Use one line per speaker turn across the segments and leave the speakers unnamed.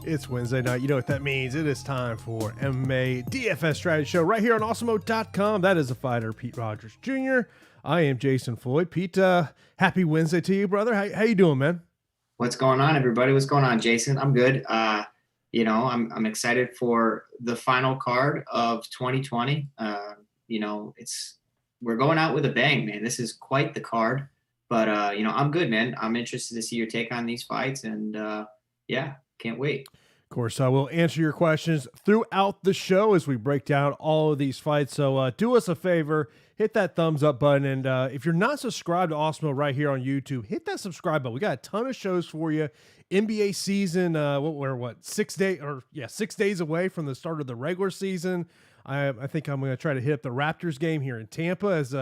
It's Wednesday night. You know what that means. It is time for Mma Dfs Strategy Show right here on Awesemo.com. That is the fighter, Pete Rogers Jr. I am Jason Floyd. Pete, happy Wednesday to you, brother. How you doing, man?
What's going on, everybody? What's going on, Jason? I'm good. I'm excited for the final card of 2020. We're going out with a bang, man. This is quite the card. But I'm good, man. I'm interested to see your take on these fights, and can't wait.
Of course, I will answer your questions throughout the show as we break down all of these fights. So do us a favor, hit that thumbs up button. And if you're not subscribed to Awesemo right here on YouTube, hit that subscribe button. We got a ton of shows for you. NBA season, we're 6 days away from the start of the regular season. I think I'm going to try to hit up the Raptors game here in Tampa as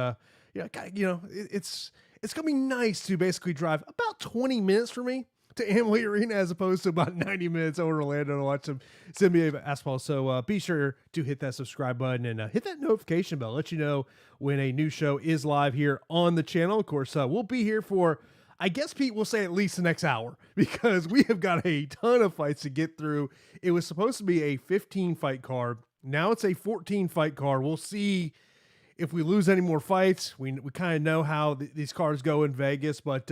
it's going to be nice to basically drive about 20 minutes for me to Amalie Arena as opposed to about 90 minutes over Orlando to watch some NBA basketball. So be sure to hit that subscribe button and hit that notification bell. Let you know when a new show is live here on the channel. Of course, we'll be here for, I guess, Pete will say at least the next hour because we have got a ton of fights to get through. It was supposed to be a 15 fight card. Now it's a 14 fight card. We'll see if we lose any more fights. We kind of know how these cards go in Vegas, but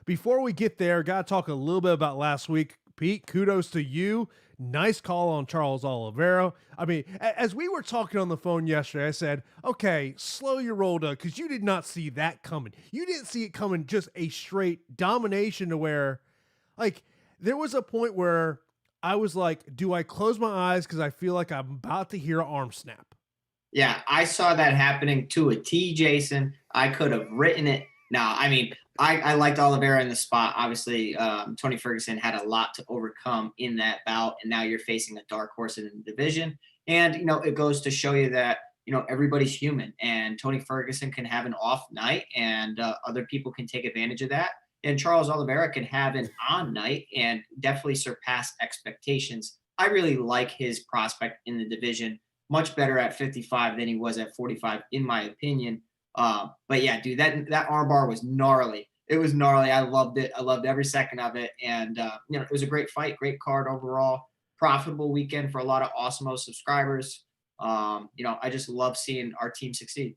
before we get there, got to talk a little bit about last week. Pete, kudos to you. Nice call on Charles Oliveira. I mean, as we were talking on the phone yesterday, I said, okay, slow your roll down because you did not see that coming. You didn't see it coming, just a straight domination to where, like, there was a point where I was like, do I close my eyes because I feel like I'm about to hear an arm snap?
Yeah, I saw that happening to a T, Jason. I could have written it. Now, I mean, I liked Oliveira in the spot. Obviously, Tony Ferguson had a lot to overcome in that bout, and now you're facing a dark horse in the division. And, it goes to show you that, everybody's human, and Tony Ferguson can have an off night, and other people can take advantage of that. And Charles Oliveira can have an on night and definitely surpass expectations. I really like his prospect in the division. Much better at 55 than he was at 45, in my opinion. But yeah, dude, that armbar was gnarly. It was gnarly. I loved it. I loved every second of it. And, it was a great fight, great card overall. Profitable weekend for a lot of Awesemo subscribers. I just love seeing our team succeed.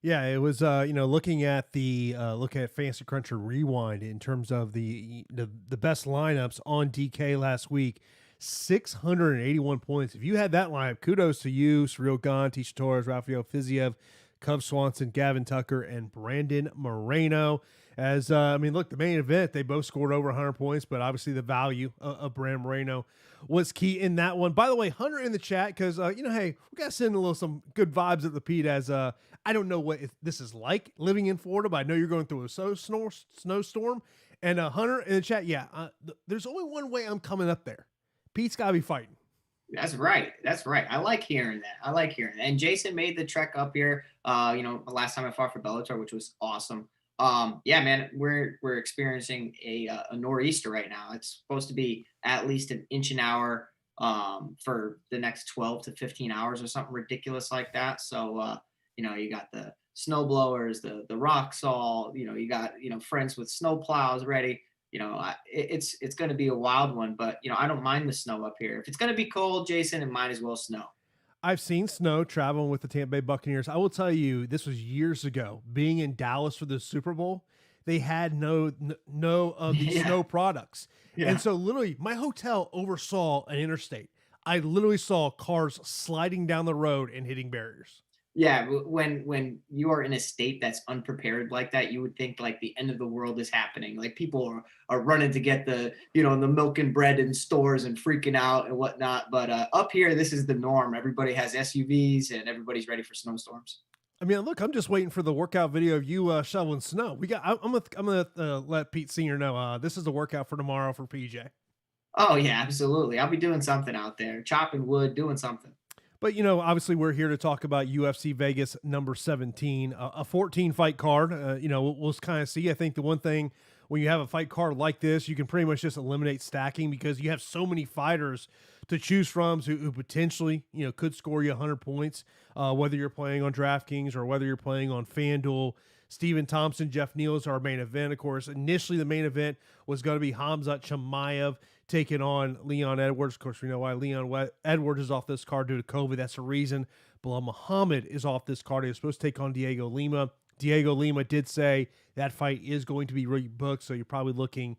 Yeah, it was, looking at Fantasy Cruncher Rewind in terms of the best lineups on DK last week. 681 points. If you had that lineup, kudos to you. Cyril Gahn, Tisha Torres, Rafael Fiziev, Cub Swanson, Gavin Tucker, and Brandon Moreno. As look, the main event, they both scored over 100 points, but obviously the value of Brandon Moreno was key in that one. By the way, Hunter in the chat, because hey, we got to send some good vibes at the Pete. As I don't know what this is like living in Florida, but I know you're going through a snowstorm. And Hunter in the chat, there's only one way I'm coming up there. Pete's got to be fighting.
That's right. I like hearing that. And Jason made the trek up here, last time I fought for Bellator, which was awesome. Man, we're experiencing a nor'easter right now. It's supposed to be at least an inch an hour for the next 12 to 15 hours or something ridiculous like that. So, you got the snow blowers, the rock salt, you got, friends with snow plows ready. It's going to be a wild one, but, I don't mind the snow up here. If it's going to be cold, Jason, it might as well snow.
I've seen snow traveling with the Tampa Bay Buccaneers. I will tell you, this was years ago. Being in Dallas for the Super Bowl, they had no of these snow products. Yeah. And so literally my hotel oversaw an interstate. I literally saw cars sliding down the road and hitting barriers.
Yeah, when you are in a state that's unprepared like that, you would think like the end of the world is happening. Like people are running to get the milk and bread in stores and freaking out and whatnot. But up here, this is the norm. Everybody has SUVs and everybody's ready for snowstorms.
I mean, look, I'm just waiting for the workout video of you shoveling snow. I'm gonna let Pete Senior know this is the workout for tomorrow for PJ.
Oh yeah, absolutely. I'll be doing something out there, chopping wood, doing something.
But, obviously we're here to talk about UFC Vegas number 17, a 14 fight card. We'll kind of see. I think the one thing when you have a fight card like this, you can pretty much just eliminate stacking because you have so many fighters to choose from who potentially, could score you 100 points, whether you're playing on DraftKings or whether you're playing on FanDuel. Stephen Thompson, Jeff Neal is our main event. Of course, initially the main event was going to be Khamzat Chimaev taking on Leon Edwards. Of course, we know why Edwards is off this card due to COVID. That's the reason. Bilal Muhammad is off this card. He was supposed to take on Diego Lima. Diego Lima did say that fight is going to be rebooked, so you're probably looking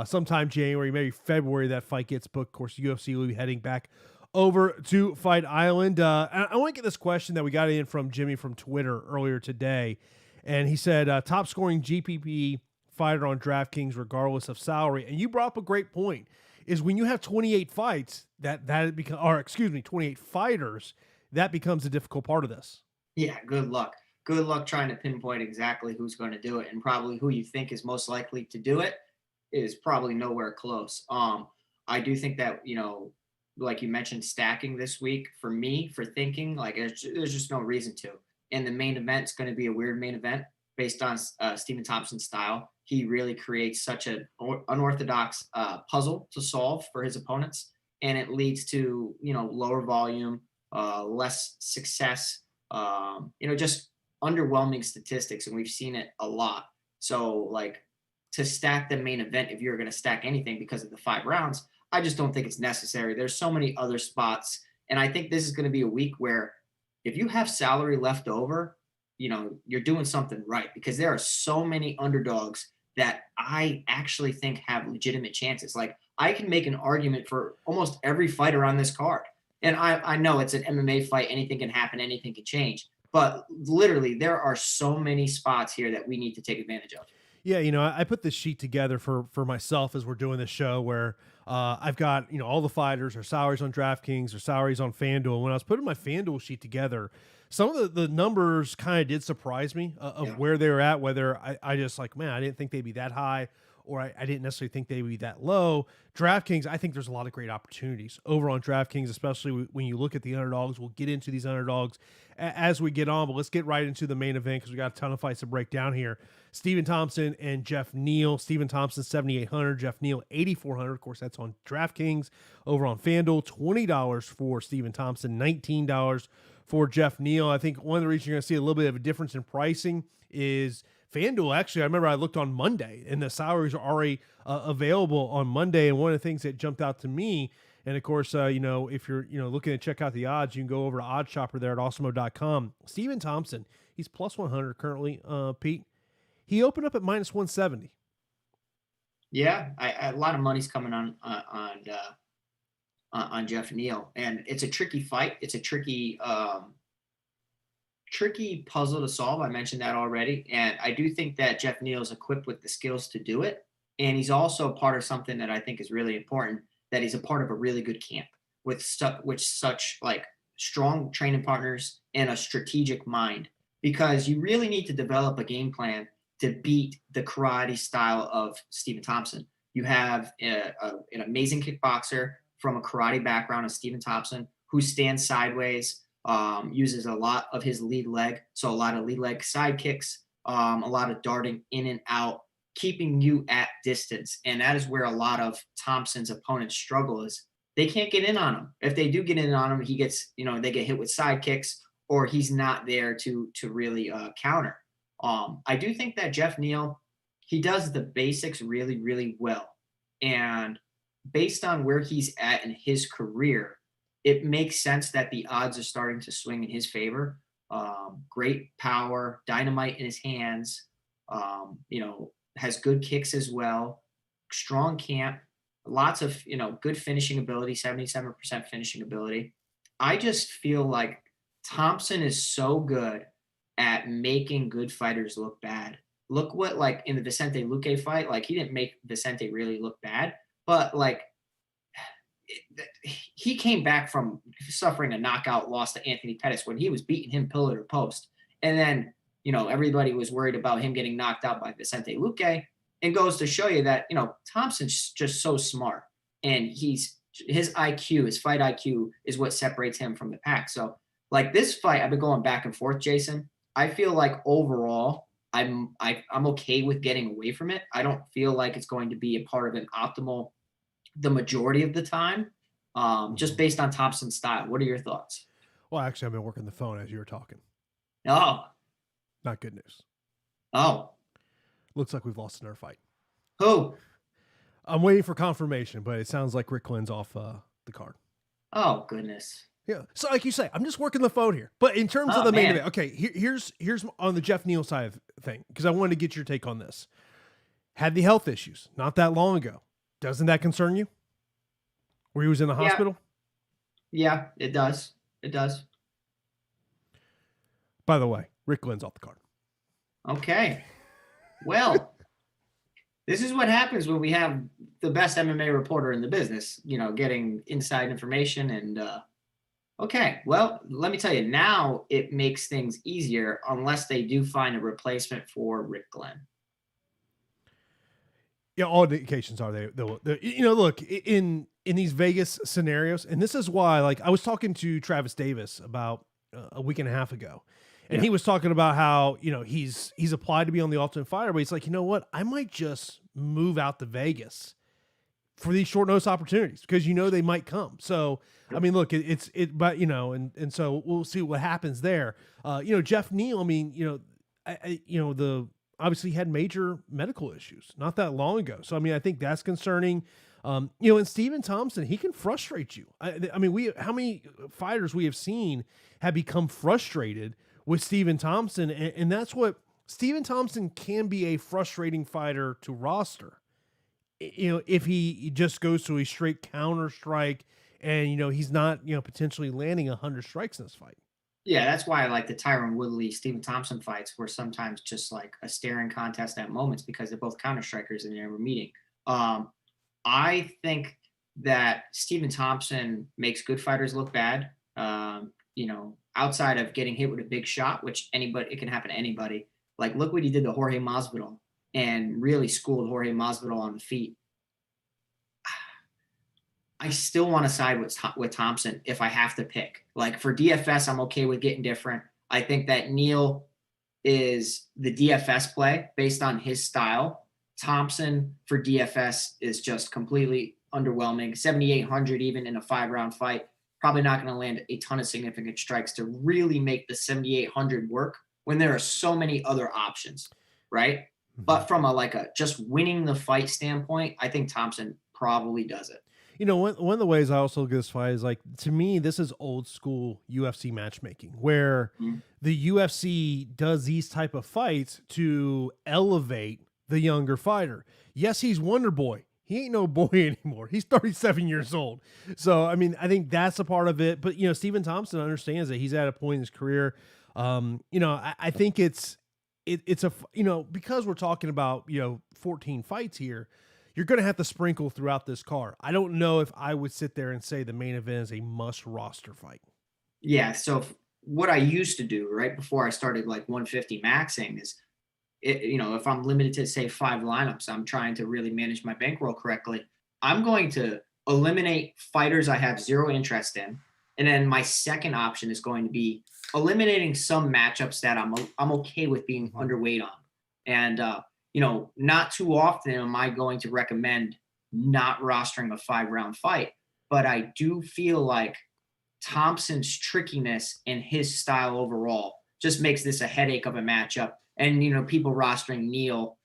sometime January, maybe February, that fight gets booked. Of course, UFC will be heading back over to Fight Island. I want to get this question that we got in from Jimmy from Twitter earlier today. And he said, top scoring GPP fighter on DraftKings regardless of salary. And you brought up a great point, is when you have 28 fights, that becomes, or excuse me, 28 fighters, that becomes a difficult part of this.
Yeah, good luck. Good luck trying to pinpoint exactly who's going to do it, and probably who you think is most likely to do it is probably nowhere close. I do think that, like you mentioned, stacking this week for me, for thinking, like there's just no reason to. And the main event is going to be a weird main event based on Stephen Thompson's style. He really creates such an unorthodox puzzle to solve for his opponents, and it leads to lower volume, less success, just underwhelming statistics, and we've seen it a lot. So like, to stack the main event, if you're going to stack anything because of the 5 rounds, I just don't think it's necessary. There's so many other spots, and I think this is going to be a week where if you have salary left over, you're doing something right, because there are so many underdogs that I actually think have legitimate chances. Like, I can make an argument for almost every fighter on this card. And I know it's an MMA fight. Anything can happen. Anything can change. But literally, there are so many spots here that we need to take advantage of.
Yeah, I put this sheet together for myself as we're doing this show, where I've got all the fighters, their salaries on DraftKings, their salaries on FanDuel. When I was putting my FanDuel sheet together, some of the numbers kind of did surprise me of where they were at. Whether I just like, man, I didn't think they'd be that high, or I didn't necessarily think they would be that low. DraftKings, I think there's a lot of great opportunities over on DraftKings, especially when you look at the underdogs. We'll get into these underdogs as we get on, but let's get right into the main event because we got a ton of fights to break down here. Stephen Thompson and Jeff Neal. Stephen Thompson, 7,800. Jeff Neal, 8,400. Of course, that's on DraftKings. Over on FanDuel, $20 for Stephen Thompson, $19 for Jeff Neal. I think one of the reasons you're going to see a little bit of a difference in pricing is FanDuel. Actually, I remember I looked on Monday, and the salaries are already available on Monday. And one of the things that jumped out to me, and of course, if you're looking to check out the odds, you can go over to Odds Shopper there at Awesemo.com. Stephen Thompson, he's plus 100 currently. Pete, he opened up at minus 170.
Yeah, a lot of money's coming on Jeff Neal, and it's a tricky fight. It's a tricky puzzle to solve. I mentioned that already, and I do think that Jeff Neal is equipped with the skills to do it, and he's also part of something that I think is really important. That he's a part of a really good camp with such like strong training partners and a strategic mind, because you really need to develop a game plan to beat the karate style of Stephen Thompson. You have an amazing kickboxer from a karate background of Stephen Thompson, who stands sideways, uses a lot of his lead leg. So a lot of lead leg side kicks, a lot of darting in and out, keeping you at distance. And that is where a lot of Thompson's opponents struggle, is they can't get in on him. If they do get in on him, he gets, they get hit with side kicks, or he's not there to really counter. I do think that Jeff Neal, he does the basics really, really well. And based on where he's at in his career, it makes sense that the odds are starting to swing in his favor. Great power, dynamite in his hands, has good kicks as well, strong camp, lots of, good finishing ability, 77% finishing ability. I just feel like Thompson is so good at making good fighters look bad. Look what, like, in the Vicente Luque fight, like, he didn't make Vicente really look bad, but like, he came back from suffering a knockout loss to Anthony Pettis when he was beating him pillar to post. And then, everybody was worried about him getting knocked out by Vicente Luque. And goes to show you that, Thompson's just so smart, and his IQ, his fight IQ is what separates him from the pack. So like, this fight, I've been going back and forth, Jason. I feel like overall I'm okay with getting away from it. I don't feel like it's going to be a part of an optimal the majority of the time, just based on Thompson's style. What are your thoughts?
Well, actually, I've been working the phone as you were talking.
Oh.
Not good news.
Oh.
Looks like we've lost another fight.
Who?
I'm waiting for confirmation, but it sounds like Rick Glenn's off the card.
Oh, goodness.
Yeah. So like you say, I'm just working the phone here. But in terms of the main event, okay, here's on the Jeff Neal side of the thing, because I wanted to get your take on this. Had the health issues not that long ago. Doesn't that concern you? Where he was in the hospital?
Yeah, it does. It does.
By the way, Rick Glenn's off the card.
Okay. Well, this is what happens when we have the best MMA reporter in the business, getting inside information. And okay, well, let me tell you, now it makes things easier unless they do find a replacement for Rick Glenn.
Yeah, all indications are they look, in these Vegas scenarios, and this is why, like, I was talking to Travis Davis about a week and a half ago, and he was talking about how, he's applied to be on the Ultimate Fighter, but he's like, you know what, I might just move out to Vegas for these short notice opportunities because they might come. So I mean, look, but and so we'll see what happens there. Jeff Neal, I mean, the obviously had major medical issues not that long ago. So I mean, I think that's concerning. And Stephen Thompson, he can frustrate you. I mean, how many fighters we have seen have become frustrated with Stephen Thompson, and that's what Stephen Thompson can be, a frustrating fighter to roster. If he just goes to a straight counter strike and, he's not, potentially landing 100 strikes in this fight.
Yeah, that's why I like the Tyron Woodley, Stephen Thompson fights were sometimes just like a staring contest at moments because they're both counter strikers and they're meeting. I think that Stephen Thompson makes good fighters look bad. Outside of getting hit with a big shot, which it can happen to anybody. Like, look what he did to Jorge Masvidal and really schooled Jorge Masvidal on the feet. I still want to side with Thompson if I have to pick. Like, for DFS, I'm okay with getting different. I think that Neal is the DFS play based on his style. Thompson for DFS is just completely underwhelming. 7,800 even in a 5-round fight. Probably not going to land a ton of significant strikes to really make the 7,800 work when there are so many other options, right? Mm-hmm. But from a just winning the fight standpoint, I think Thompson probably does it.
One of the ways I also look at this fight is, like, to me, this is old school UFC matchmaking where the UFC does these type of fights to elevate the younger fighter. Yes, he's Wonder Boy. He ain't no boy anymore. He's 37 years old. So, I mean, I think that's a part of it. But, Stephen Thompson understands that he's at a point in his career. I think it's a, because we're talking about, 14 fights here, you're going to have to sprinkle throughout this card. I don't know if I would sit there and say the main event is a must roster fight.
Yeah. So what I used to do right before I started 150 maxing is, if I'm limited to, say, 5 lineups, I'm trying to really manage my bankroll correctly. I'm going to eliminate fighters I have zero interest in. And then my second option is going to be eliminating some matchups that I'm okay with being underweight on. And, not too often am I going to recommend not rostering a 5-round fight. But I do feel like Thompson's trickiness and his style overall just makes this a headache of a matchup. And, people rostering Neal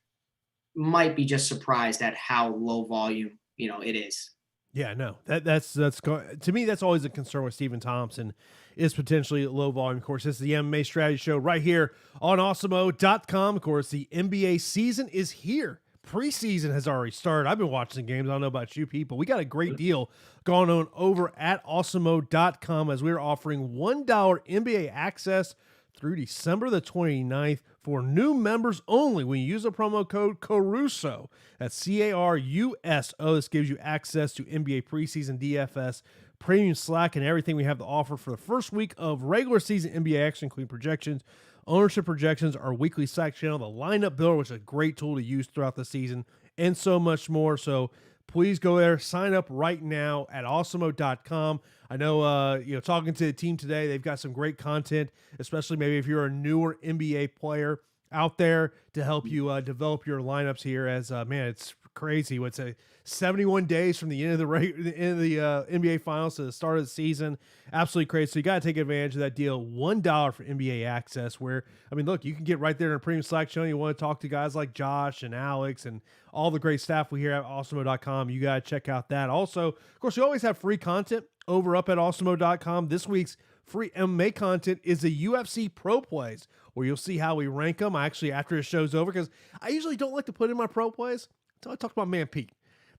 might be just surprised at how low volume, it is.
Yeah, no, that's to me, that's always a concern with Stephen Thompson, is potentially low volume. Of course, this is the MMA Strategy Show right here on Awesemo.com. Of course, the NBA season is here. Preseason has already started. I've been watching games. I don't know about you people. We got a great deal going on over at Awesemo.com as we're offering $1 NBA access through December the 29th for new members only when you use the promo code CARUSO. That's CARUSO. This gives you access to NBA preseason DFS, premium Slack, and everything we have to offer for the first week of regular season NBA action, including projections, ownership projections, our weekly Slack channel, the lineup builder, which is a great tool to use throughout the season, and so much more. So please go there, sign up right now at Awesemo.com. I know, talking to the team today, they've got some great content, especially maybe if you're a newer NBA player out there, to help you develop your lineups here. As it's crazy. What's a 71 days from the end of the NBA Finals to the start of the season? Absolutely crazy. So you got to take advantage of that deal. $1 for NBA access. Where I mean, look, you can get right there in a premium Slack channel. You want to talk to guys like Josh and Alex and all the great staff we hear at Awesemo.com. You got to check out that. Also, of course, you always have free content over up at Awesemo.com. This week's free MMA content is the UFC Pro Plays, where you'll see how we rank them. I actually, after the show's over, because I usually don't like to put in my Pro Plays until I talk about man Pete.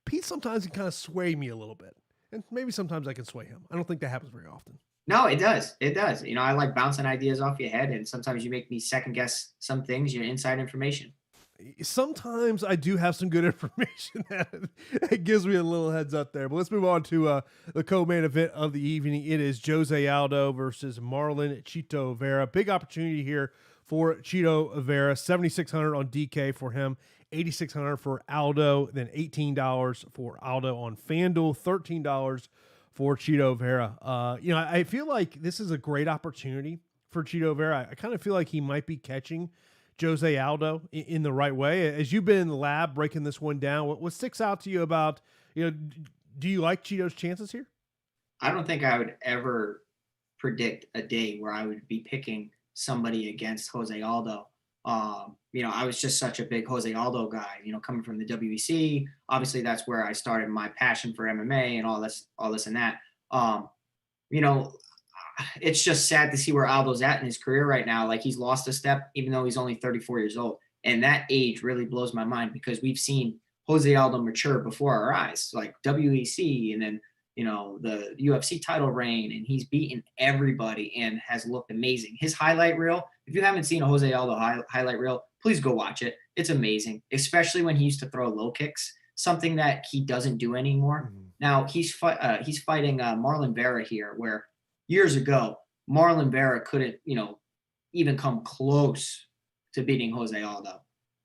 Pete sometimes can kind of sway me a little bit, and maybe sometimes I can sway him. I don't think that happens very often.
No, it does. It does. You know, I like bouncing ideas off your head, and sometimes you make me second guess some things, your inside information.
Sometimes I do have some good information that gives me a little heads up there. But let's move on to the co-main event of the evening. It is Jose Aldo versus Marlon Chito Vera. Big opportunity here for Chito Vera. $7,600 on DK for him, $8,600 for Aldo, then $18 for Aldo on FanDuel, $13 for Chito Vera. I feel like this is a great opportunity for Chito Vera. I kind of feel like he might be catching Jose Aldo in the right way. As you've been in the lab breaking this one down, what sticks out to you about, do you like Chito's chances here?
I don't think I would ever predict a day where I would be picking somebody against Jose Aldo. I was just such a big Jose Aldo guy, coming from the WEC. Obviously that's where I started my passion for MMA and all this and that. It's just sad to see where Aldo's at in his career right now. Like, he's lost a step, even though he's only 34 years old. And that age really blows my mind, because we've seen Jose Aldo mature before our eyes, like WEC and then, the UFC title reign, and he's beaten everybody and has looked amazing. His highlight reel, if you haven't seen a Jose Aldo highlight reel, please go watch it. It's amazing, especially when he used to throw low kicks, something that he doesn't do anymore. Mm-hmm. Now he's fighting Marlon Vera here, where years ago, Marlon Vera couldn't, even come close to beating Jose Aldo.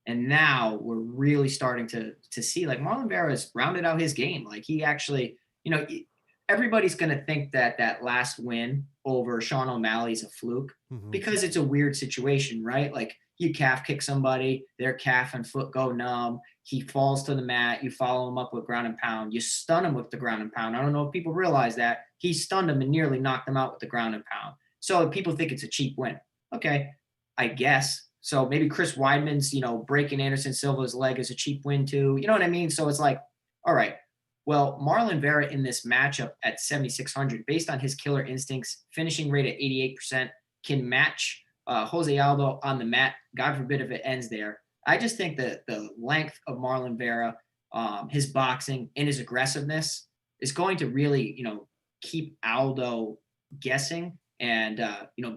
And now we're really starting to see, like, Marlon Vera has rounded out his game. Like, he actually, everybody's going to think that last win over Sean O'Malley is a fluke, mm-hmm. because it's a weird situation, right? Like, you calf kick somebody, their calf and foot go numb. He falls to the mat. You follow him up with ground and pound. You stun him with the ground and pound. I don't know if people realize that. He stunned him and nearly knocked him out with the ground and pound. So people think it's a cheap win. Okay, I guess. So maybe Chris Weidman's, breaking Anderson Silva's leg is a cheap win too. You know what I mean? So it's like, all right, well, Marlon Vera in this matchup at 7,600, based on his killer instincts, finishing rate at 88%, can match Jose Aldo on the mat. God forbid if it ends there. I just think that the length of Marlon Vera, his boxing and his aggressiveness is going to really, keep Aldo guessing and,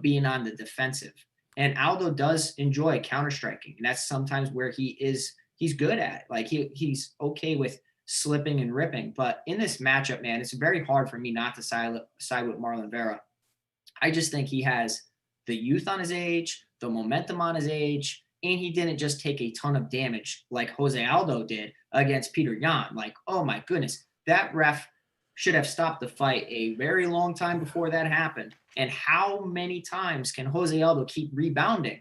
being on the defensive. And Aldo does enjoy counter-striking, and that's sometimes where he's good at. Like, he's okay with slipping and ripping. But in this matchup, man, it's very hard for me not to side with Marlon Vera. I just think he has the youth on his age, the momentum on his age, and he didn't just take a ton of damage like Jose Aldo did against Peter Yan. Like, oh my goodness, that ref should have stopped the fight a very long time before that happened. And how many times can Jose Aldo keep rebounding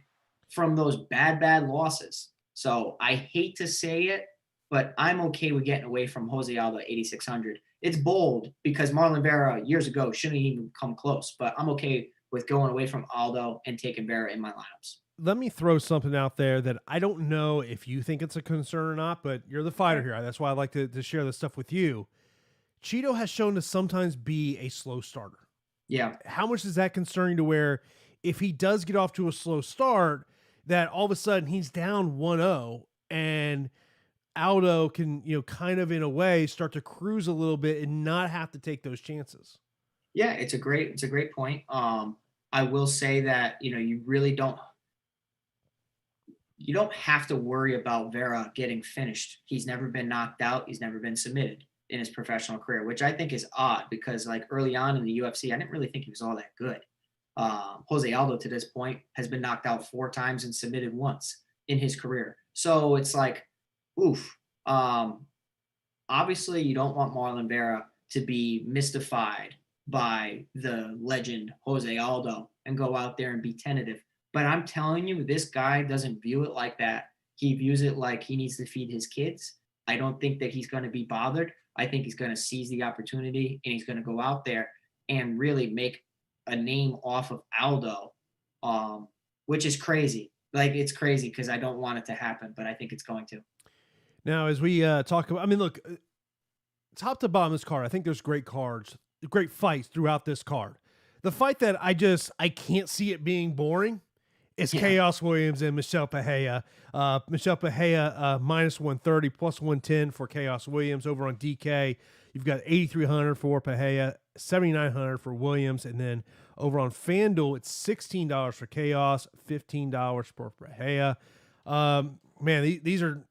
from those bad losses? So I hate to say it, but I'm okay with getting away from Jose Aldo at 8,600. It's bold because Marlon Vera years ago shouldn't even come close, but I'm okay with going away from Aldo and taking Vera in my lineups.
Let me throw something out there that I don't know if you think it's a concern or not, but you're the fighter here. That's why I like to share this stuff with you. Chito has shown to sometimes be a slow starter.
Yeah.
How much is that concerning to where if he does get off to a slow start, that all of a sudden he's down 1-0 and Aldo can, kind of in a way start to cruise a little bit and not have to take those chances?
Yeah, it's a great point. I will say that, you really don't have to worry about Vera getting finished. He's never been knocked out. He's never been submitted in his professional career, which I think is odd because, like, early on in the UFC, I didn't really think he was all that good. Jose Aldo to this point has been knocked out 4 times and submitted once in his career. So it's like, oof. Obviously you don't want Marlon Vera to be mystified by the legend Jose Aldo and go out there and be tentative. But I'm telling you, this guy doesn't view it like that. He views it like he needs to feed his kids. I don't think that he's going to be bothered. I think he's going to seize the opportunity and he's going to go out there and really make a name off of Aldo, which is crazy. Like, it's crazy because I don't want it to happen, but I think it's going to.
Now, as we talk about, I mean, look, top to bottom of this card, I think there's great cards, great fights throughout this card. The fight that I can't see it being boring is Chaos Williams and Michel Pereira. Michel Pereira minus 130, plus 110 for Chaos Williams. Over on DK, you've got 8,300 for Pereira, 7,900 for Williams, and then over on FanDuel, it's $16 for Chaos, $15 for Pereira. Man, these are,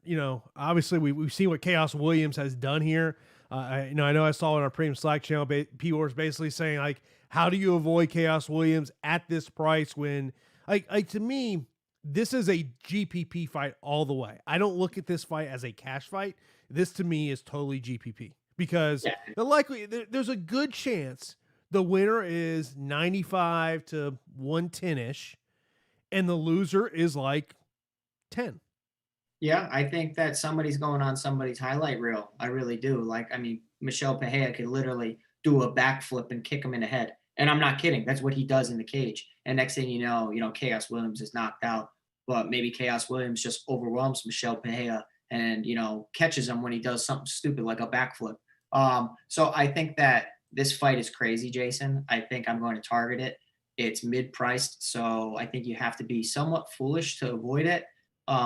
obviously we've seen what Chaos Williams has done here. I know I saw in our premium Slack channel, P-War is basically saying, like, how do you avoid Chaos Williams at this price when, like to me, this is a GPP fight all the way. I don't look at this fight as a cash fight. This to me is totally GPP because there's a good chance the winner is 95 to 110-ish and the loser is like 10.
Yeah, I think that somebody's going on somebody's highlight reel. I really do. Like, I mean, Michel Pereira could literally do a backflip and kick him in the head. And I'm not kidding. That's what he does in the cage. And next thing you know, Chaos Williams is knocked out. But maybe Chaos Williams just overwhelms Michel Pereira and, catches him when he does something stupid like a backflip. So I think that this fight is crazy, Jason. I think I'm going to target it. It's mid-priced, so I think you have to be somewhat foolish to avoid it.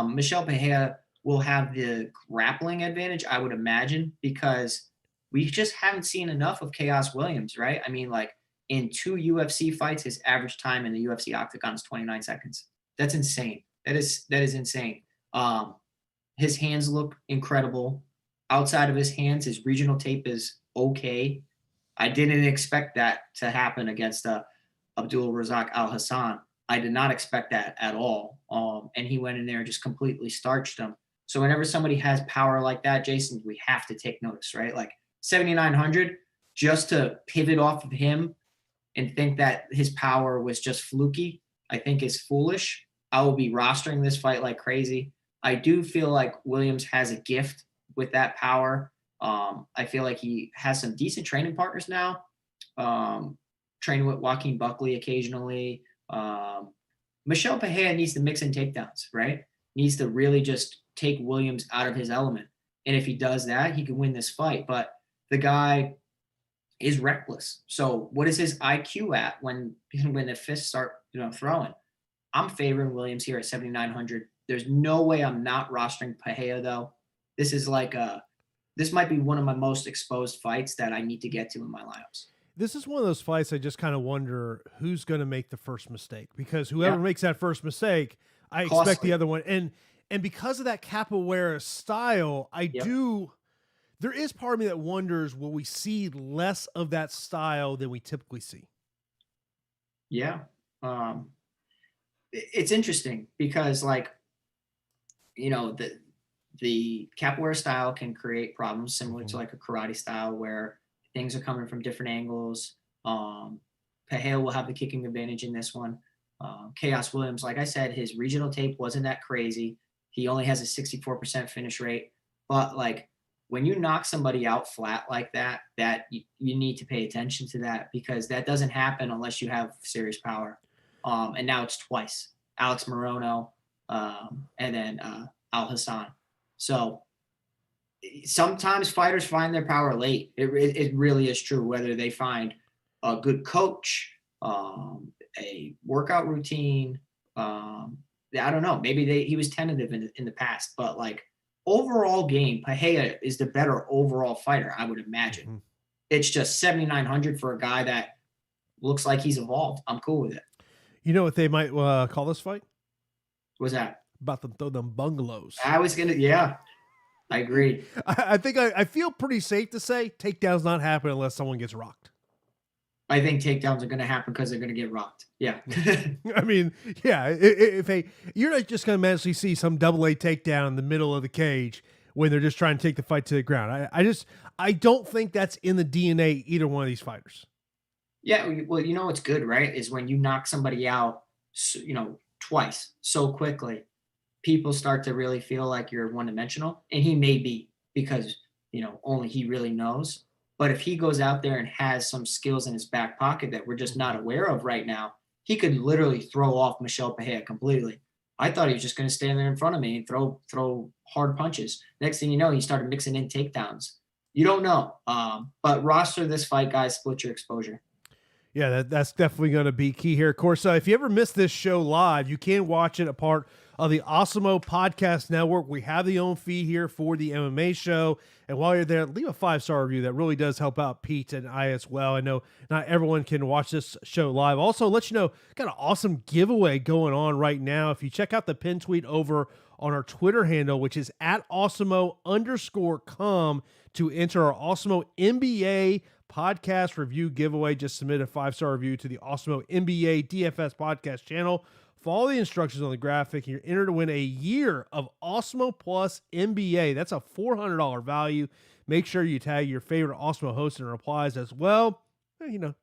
Michel Pereira will have the grappling advantage, I would imagine, because we just haven't seen enough of Chaos Williams, right? I mean, like, in 2 UFC fights, his average time in the UFC octagon is 29 seconds. That's insane. That is insane. His hands look incredible. Outside of his hands, his regional tape is okay. I didn't expect that to happen against Abdul Razak Al Hassan. I did not expect that at all. And he went in there and just completely starched him. So whenever somebody has power like that, Jason, we have to take notice, right? Like 7,900, just to pivot off of him and think that his power was just fluky, I think is foolish. I will be rostering this fight like crazy. I do feel like Williams has a gift with that power. I feel like he has some decent training partners now. Training with Joaquin Buckley occasionally. Michel Pereira needs to mix in takedowns, right? Needs to really just take Williams out of his element. And if he does that, he can win this fight. But the guy is reckless. So what is his IQ at when the fists start, throwing? I'm favoring Williams here at 7,900. There's no way I'm not rostering Pereira though. This is like this might be one of my most exposed fights that I need to get to in my lineups.
This is one of those fights I just kind of wonder who's going to make the first mistake, because whoever makes that first mistake, I expect the other one. And because of that capoeira style, there is part of me that wonders, will we see less of that style than we typically see?
Yeah. It's interesting because, like, the capoeira style can create problems similar to like a karate style where things are coming from different angles. Pereira will have the kicking advantage in this one. Chaos Williams, like I said, his regional tape wasn't that crazy. He only has a 64% finish rate. But, like, when you knock somebody out flat like that, you need to pay attention to that, because that doesn't happen unless you have serious power. And now it's twice. Alex Morono, and then Al Hassan. So sometimes fighters find their power late. It really is true, whether they find a good coach, a workout routine. I don't know. Maybe he was tentative in the past, but, like, overall game, Pereira is the better overall fighter, I would imagine. Mm-hmm. It's just 7,900 for a guy that looks like he's evolved. I'm cool with it.
You know what they might call this fight?
What's that?
About to throw them bungalows.
I was going to, yeah. I agree.
I think I feel pretty safe to say takedowns not happen unless someone gets rocked.
I think takedowns are going to happen because they're going to get rocked. Yeah.
I mean, yeah. If you're not just going to magically see some double-A takedown in the middle of the cage when they're just trying to take the fight to the ground. I don't think that's in the DNA either one of these fighters.
Yeah. Well, what's good, right, is when you knock somebody out, twice so quickly, people start to really feel like you're one-dimensional, and he may be. because, only he really knows. But if he goes out there and has some skills in his back pocket that we're just not aware of right now, he could literally throw off Michel Pereira completely. I thought he was just going to stand there in front of me and throw hard punches. Next thing you know, he started mixing in takedowns. You don't know. But roster this fight, guys, split your exposure.
Yeah, that's definitely going to be key here. Of course, if you ever miss this show live, you can watch it a part of the Awesemo Podcast Network. We have the own feed here for the MMA show. And while you're there, leave a 5-star review. That really does help out Pete and I as well. I know not everyone can watch this show live. Also, let you know, got an awesome giveaway going on right now. If you check out the pin tweet over on our Twitter handle, which is at Awesemo_com, to enter our Awesemo NBA podcast review giveaway. Just submit a 5-star review to the Awesemo NBA DFS podcast channel. Follow the instructions on the graphic. You're entered to win a year of Awesemo Plus NBA. That's a $400 value. Make sure you tag your favorite Awesemo host in replies as well. Throw your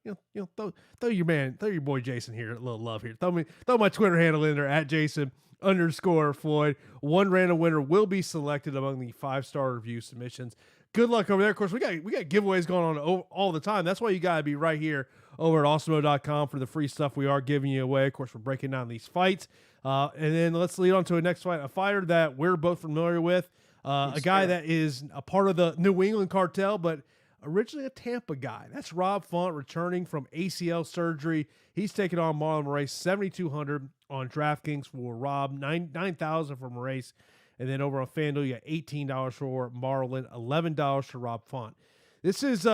boy Jason here a little love here. Throw my Twitter handle in there at Jason_Floyd. One random winner will be selected among the 5-star review submissions. Good luck over there. Of course, we got giveaways going on all the time. That's why you got to be right here over at Awesemo.com for the free stuff we are giving you away. Of course, we're breaking down these fights. And then let's lead on to a next fight, a fighter that we're both familiar with, a guy that is a part of the New England cartel, but originally a Tampa guy. That's Rob Font, returning from ACL surgery. He's taking on Marlon Moraes, 7,200 on DraftKings for Rob, 9,000 for Moraes. And then over on FanDuel, you got $18 for Marlon, $11 for Rob Font. This is,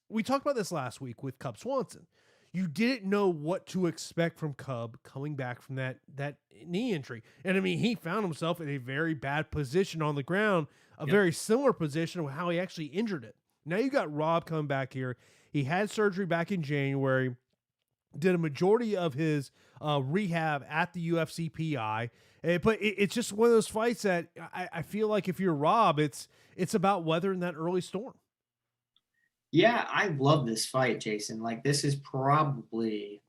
we talked about this last week with Cub Swanson. You didn't know what to expect from Cub coming back from that knee injury. And I mean, he found himself in a very bad position on the ground, a very similar position to how he actually injured it. Now you got Rob coming back here. He had surgery back in January, did a majority of his rehab at the UFC PI. But it's just one of those fights that I feel like if you're Rob, it's about weathering that early storm.
Yeah, I love this fight, Jason. Like, this is probably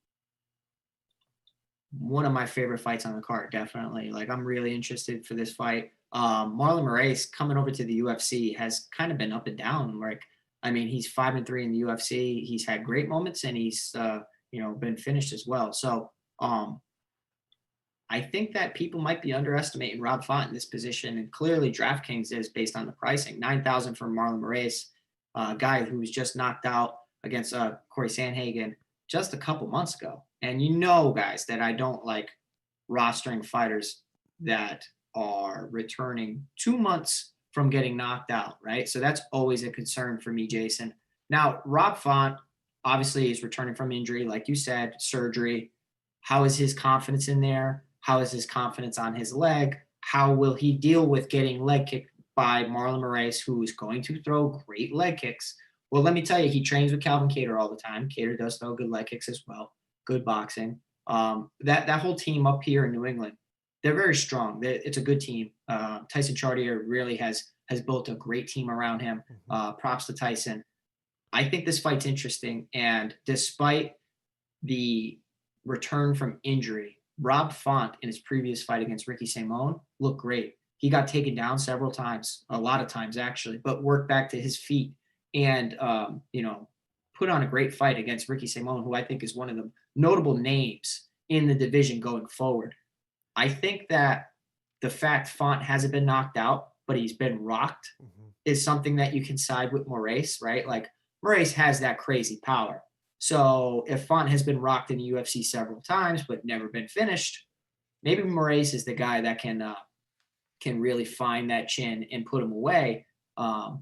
one of my favorite fights on the card, definitely. Like, I'm really interested for this fight. Marlon Moraes coming over to the UFC has kind of been up and down. Like, I mean, he's 5-3 in the UFC. He's had great moments, and he's been finished as well. So I think that people might be underestimating Rob Font in this position, and clearly DraftKings is based on the pricing. 9,000 for Marlon Moraes, a guy who was just knocked out against Corey Sandhagen just a couple months ago. And guys, that I don't like rostering fighters that are returning 2 months from getting knocked out, right? So that's always a concern for me, Jason. Now, Rob Font obviously is returning from injury, like you said, surgery. How is his confidence in there? How is his confidence on his leg? How will he deal with getting leg kicked by Marlon Moraes, who is going to throw great leg kicks? Well, let me tell you, he trains with Calvin Kattar all the time. Kattar does throw good leg kicks as well. Good boxing. That whole team up here in New England, they're very strong. It's a good team. Tyson Chartier really has built a great team around him. Props to Tyson. I think this fight's interesting. And despite the return from injury, Rob Font in his previous fight against Ricky Simón looked great. He got taken down several times, a lot of times actually, but worked back to his feet and, put on a great fight against Ricky Simón, who I think is one of the notable names in the division going forward. I think that the fact Font hasn't been knocked out, but he's been rocked is something that you can side with Moraes, right? Like, Moraes has that crazy power. So if Font has been rocked in the UFC several times but never been finished, maybe Moraes is the guy that can really find that chin and put him away. But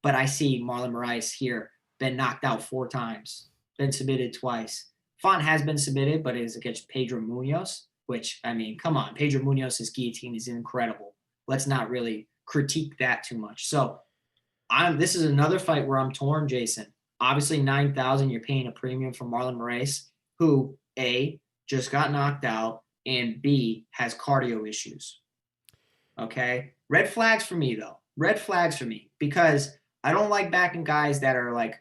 I see Marlon Moraes here, been knocked out 4 times, been submitted twice. Font has been submitted, but it is against Pedro Munoz, which, I mean, come on, Pedro Munoz's guillotine is incredible. Let's not really critique that too much. So this is another fight where I'm torn, Jason. Obviously, 9,000, you're paying a premium for Marlon Moraes, who A, just got knocked out, and B, has cardio issues. Okay? Red flags for me, though. Red flags for me, because I don't like backing guys that are like,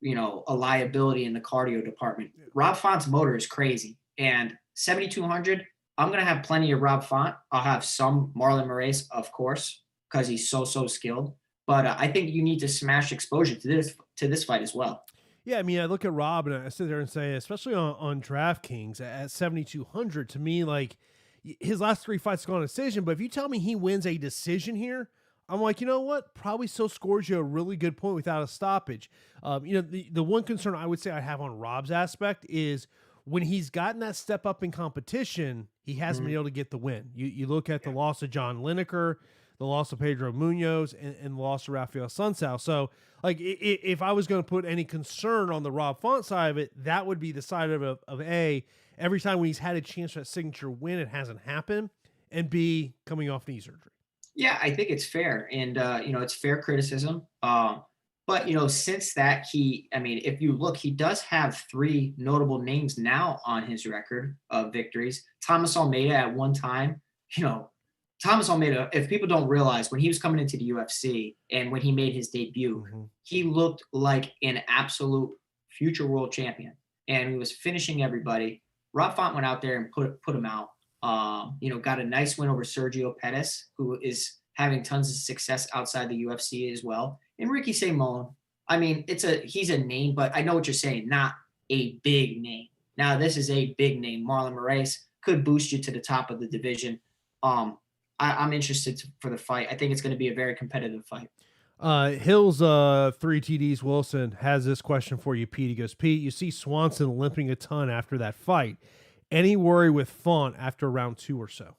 a liability in the cardio department. Rob Font's motor is crazy, and 7,200, I'm going to have plenty of Rob Font. I'll have some Marlon Moraes, of course, because he's so skilled. But I think you need to smash exposure to this fight as well.
Yeah, I mean, I look at Rob and I sit there and say, especially on DraftKings at 7,200, to me, like his last 3 fights gone decision. But if you tell me he wins a decision here, I'm like, you know what? Probably still scores you a really good point without a stoppage. The one concern I would say I have on Rob's aspect is when he's gotten that step up in competition, he hasn't been able to get the win. You look at the loss of John Lineker, the loss of Pedro Munoz, and the loss of Rafael Sunsao. So, like, if I was going to put any concern on the Rob Font side of it, that would be the side of every time when he's had a chance for that signature win, it hasn't happened, and B, coming off knee surgery.
Yeah, I think it's fair, and it's fair criticism. But since that, if you look, he does have 3 notable names now on his record of victories. Thomas Almeida at one time, Thomas Almeida, if people don't realize, when he was coming into the UFC and when he made his debut, he looked like an absolute future world champion, and he was finishing everybody. Rob Font went out there and put him out. Got a nice win over Sergio Pettis, who is having tons of success outside the UFC as well. And Ricky Simon, he's a name, but I know what you're saying, not a big name. Now, this is a big name. Marlon Moraes could boost you to the top of the division. I'm interested for the fight. I think it's going to be a very competitive fight.
Hills 3 TDs Wilson has this question for you, Pete. He goes, Pete, you see Swanson limping a ton after that fight. Any worry with Font after round 2 or so?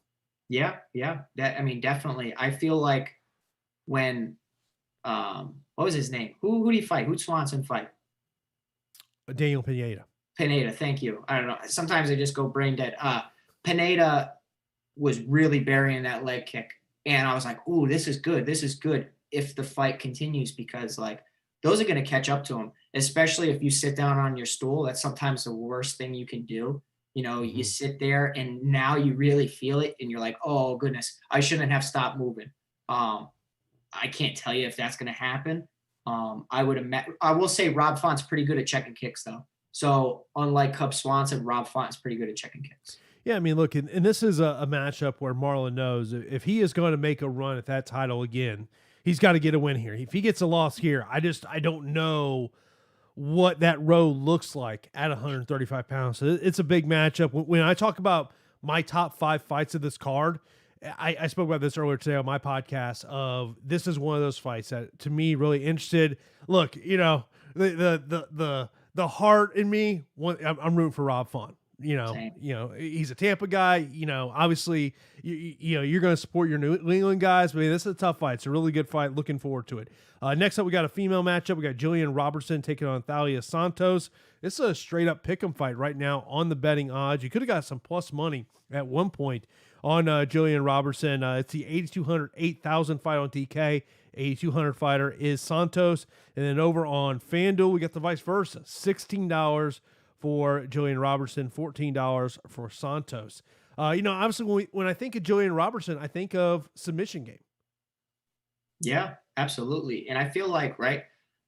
Yeah. Definitely. I feel like when what was his name? Who did he fight? Who'd Swanson fight?
Daniel Pineda.
Pineda, thank you. I don't know. Sometimes I just go brain dead. Pineda was really burying that leg kick, and I was like, "Ooh, this is good. This is good." If the fight continues, because like those are going to catch up to him, especially if you sit down on your stool. That's sometimes the worst thing you can do. You sit there and now you really feel it, and you're like, "Oh goodness, I shouldn't have stopped moving." I can't tell you if that's going to happen. I will say Rob Font's pretty good at checking kicks, though. So unlike Cub Swanson, Rob Font is pretty good at checking kicks.
Yeah, I mean, look, and this is a matchup where Marlon knows if he is going to make a run at that title again, he's got to get a win here. If he gets a loss here, I don't know what that road looks like at 135 pounds. So it's a big matchup. When I talk about my top 5 fights of this card, I spoke about this earlier today on my podcast of this is one of those fights that to me really interested. Look, the heart in me, I'm rooting for Rob Font. He's a Tampa guy. Obviously, you're going to support your New England guys, but this is a tough fight. It's a really good fight. Looking forward to it. Next up, we got a female matchup. We got Jillian Robertson taking on Thalia Santos. This is a straight up pick'em fight right now on the betting odds. You could have got some plus money at one point on Jillian Robertson. It's the 8,200, 8,000 fight on DK. 8,200 fighter is Santos. And then over on FanDuel, we got the vice versa. $16 for Jillian Robertson, $14 for Santos. Obviously, when I think of Jillian Robertson, I think of submission game.
Yeah, absolutely. And I feel like, right,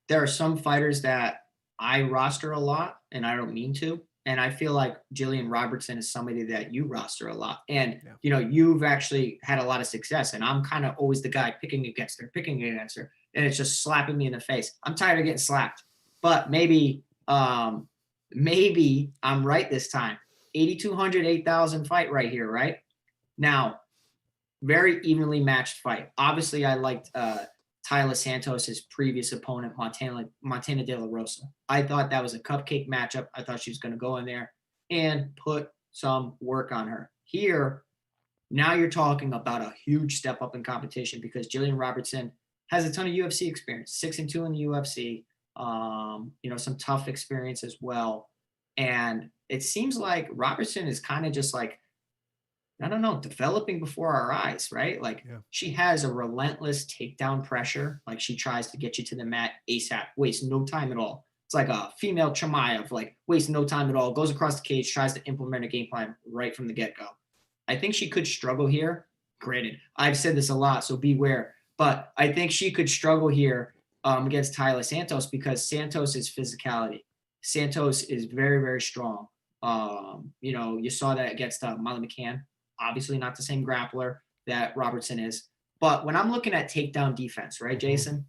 there are some fighters that I roster a lot, and I don't mean to. And I feel like Jillian Robertson is somebody that you roster a lot. And, you've actually had a lot of success. And I'm kind of always the guy picking against her. And it's just slapping me in the face. I'm tired of getting slapped. But maybe I'm right this time. 8,200, 8,000 fight right here, right? Now, very evenly matched fight. Obviously, I liked Thalia Santos' previous opponent, Montana De La Rosa. I thought that was a cupcake matchup. I thought she was going to go in there and put some work on her. Here, now you're talking about a huge step up in competition because Jillian Robertson has a ton of UFC experience, 6-2 in the UFC, some tough experience as well. And it seems like Robertson is kind of just like, I don't know, developing before our eyes, right? Like She has a relentless takedown pressure. Like she tries to get you to the mat ASAP, wastes no time at all. It's like a female Chimaev, like wastes no time at all, goes across the cage, tries to implement a game plan right from the get-go. I think she could struggle here. Granted, I've said this a lot, so beware. But I think she could struggle here against Thalia Santos because Santos is physicality. Santos is very, very strong. You saw that against Molly McCann. Obviously not the same grappler that Robertson is. But when I'm looking at takedown defense, right, Jason,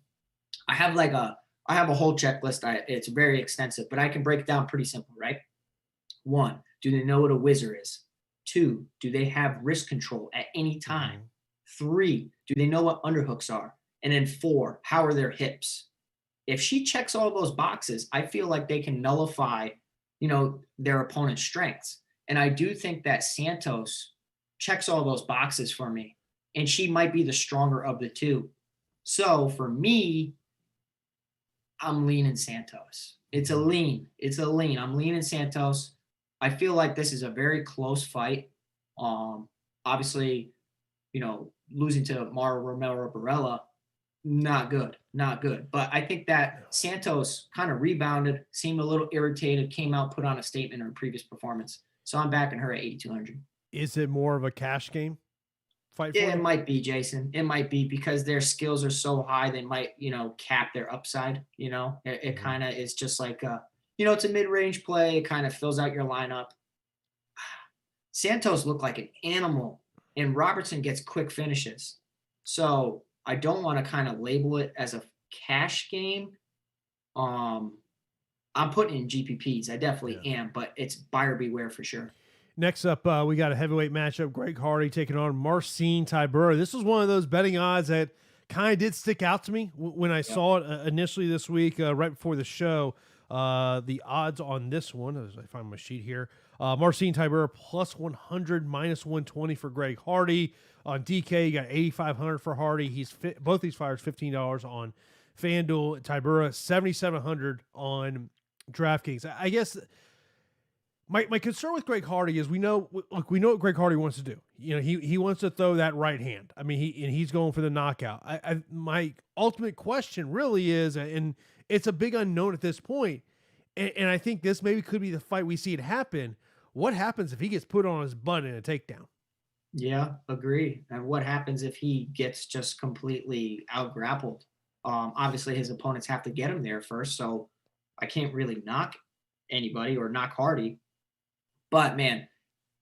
I have a whole checklist. It's very extensive, but I can break it down pretty simple, right? 1, do they know what a whizzer is? 2, do they have wrist control at any time? 3, do they know what underhooks are? And then 4, how are their hips? If she checks all those boxes, I feel like they can nullify, their opponent's strengths. And I do think that Santos checks all those boxes for me, and she might be the stronger of the two. So for me, I'm leaning Santos. It's a lean. I'm leaning Santos. I feel like this is a very close fight. Obviously, losing to Mara Romero Barella, not good. But I think that Santos kind of rebounded, seemed a little irritated, came out, put on a statement in her previous performance. So I'm backing her at 8,200.
Is it more of a cash game fight for
Yeah,
you?
it might be, Jason. It might be because their skills are so high, they might, cap their upside. It kind of is just like, it's a mid-range play. It kind of fills out your lineup. Santos looked like an animal, and Robertson gets quick finishes. So I don't want to kind of label it as a cash game. I'm putting in GPPs. I definitely am, but it's buyer beware for sure.
Next up, we got a heavyweight matchup. Greg Hardy taking on Marcin Tybura. This was one of those betting odds that kind of did stick out to me when I saw it initially this week, right before the show. The odds on this one, as I find my sheet here, Marcin Tybura plus 100, minus 120 for Greg Hardy. On DK, you got 8,500 for Hardy. Both these fighters $15 on FanDuel. Tybura 7,700 on DraftKings. I guess my concern with Greg Hardy is we know what Greg Hardy wants to do. He wants to throw that right hand. I mean, he's going for the knockout. My ultimate question really is, and it's a big unknown at this point, and I think this maybe could be the fight we see it happen. What happens if he gets put on his butt in a takedown?
Yeah, agree. And what happens if he gets just completely out-grappled? Obviously, his opponents have to get him there first, so I can't really knock anybody or knock Hardy. But, man,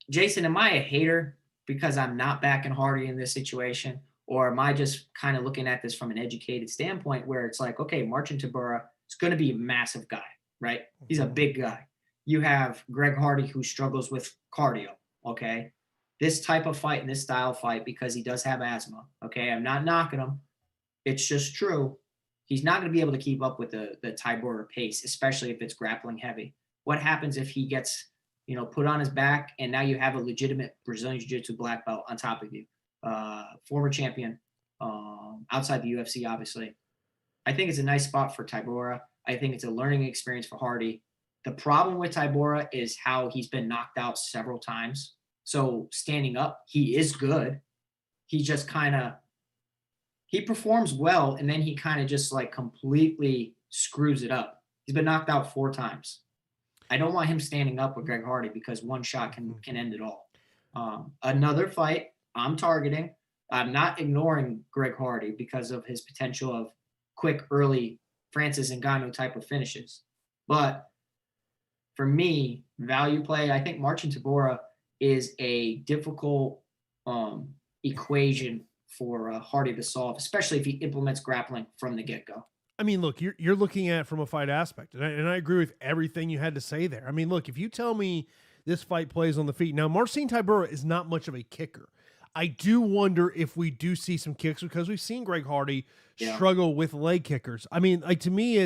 Jason, am I a hater because I'm not backing Hardy in this situation? Or am I just kind of looking at this from an educated standpoint where it's like, okay, Marcin Tybura is going to be a massive guy, right? He's a big guy. You have Greg Hardy who struggles with cardio, okay? This type of fight and this style fight, because he does have asthma, okay? I'm not knocking him. It's just true. He's not going to be able to keep up with the Tybura pace, especially if it's grappling heavy. What happens if he gets put on his back, and now you have a legitimate Brazilian Jiu-Jitsu black belt on top of you, former champion, outside the UFC, obviously. I think it's a nice spot for Tybura. I think it's a learning experience for Hardy. The problem with Tybura is how he's been knocked out several times. So standing up, he is good. He just he performs well, and then he kind of just like completely screws it up. He's been knocked out 4 times. I don't want him standing up with Greg Hardy because one shot can end it all. Another fight I'm targeting. I'm not ignoring Greg Hardy because of his potential of quick, early Francis Ngannou type of finishes. But for me, value play, I think Marcin Tybura is a difficult equation for Hardy to solve, especially if he implements grappling from the get-go.
I mean, look, you're looking at it from a fight aspect, and I agree with everything you had to say there. I mean, look, if you tell me this fight plays on the feet, now Marcin Tybura is not much of a kicker. I do wonder if we do see some kicks because we've seen Greg Hardy struggle with leg kickers. I mean, like to me,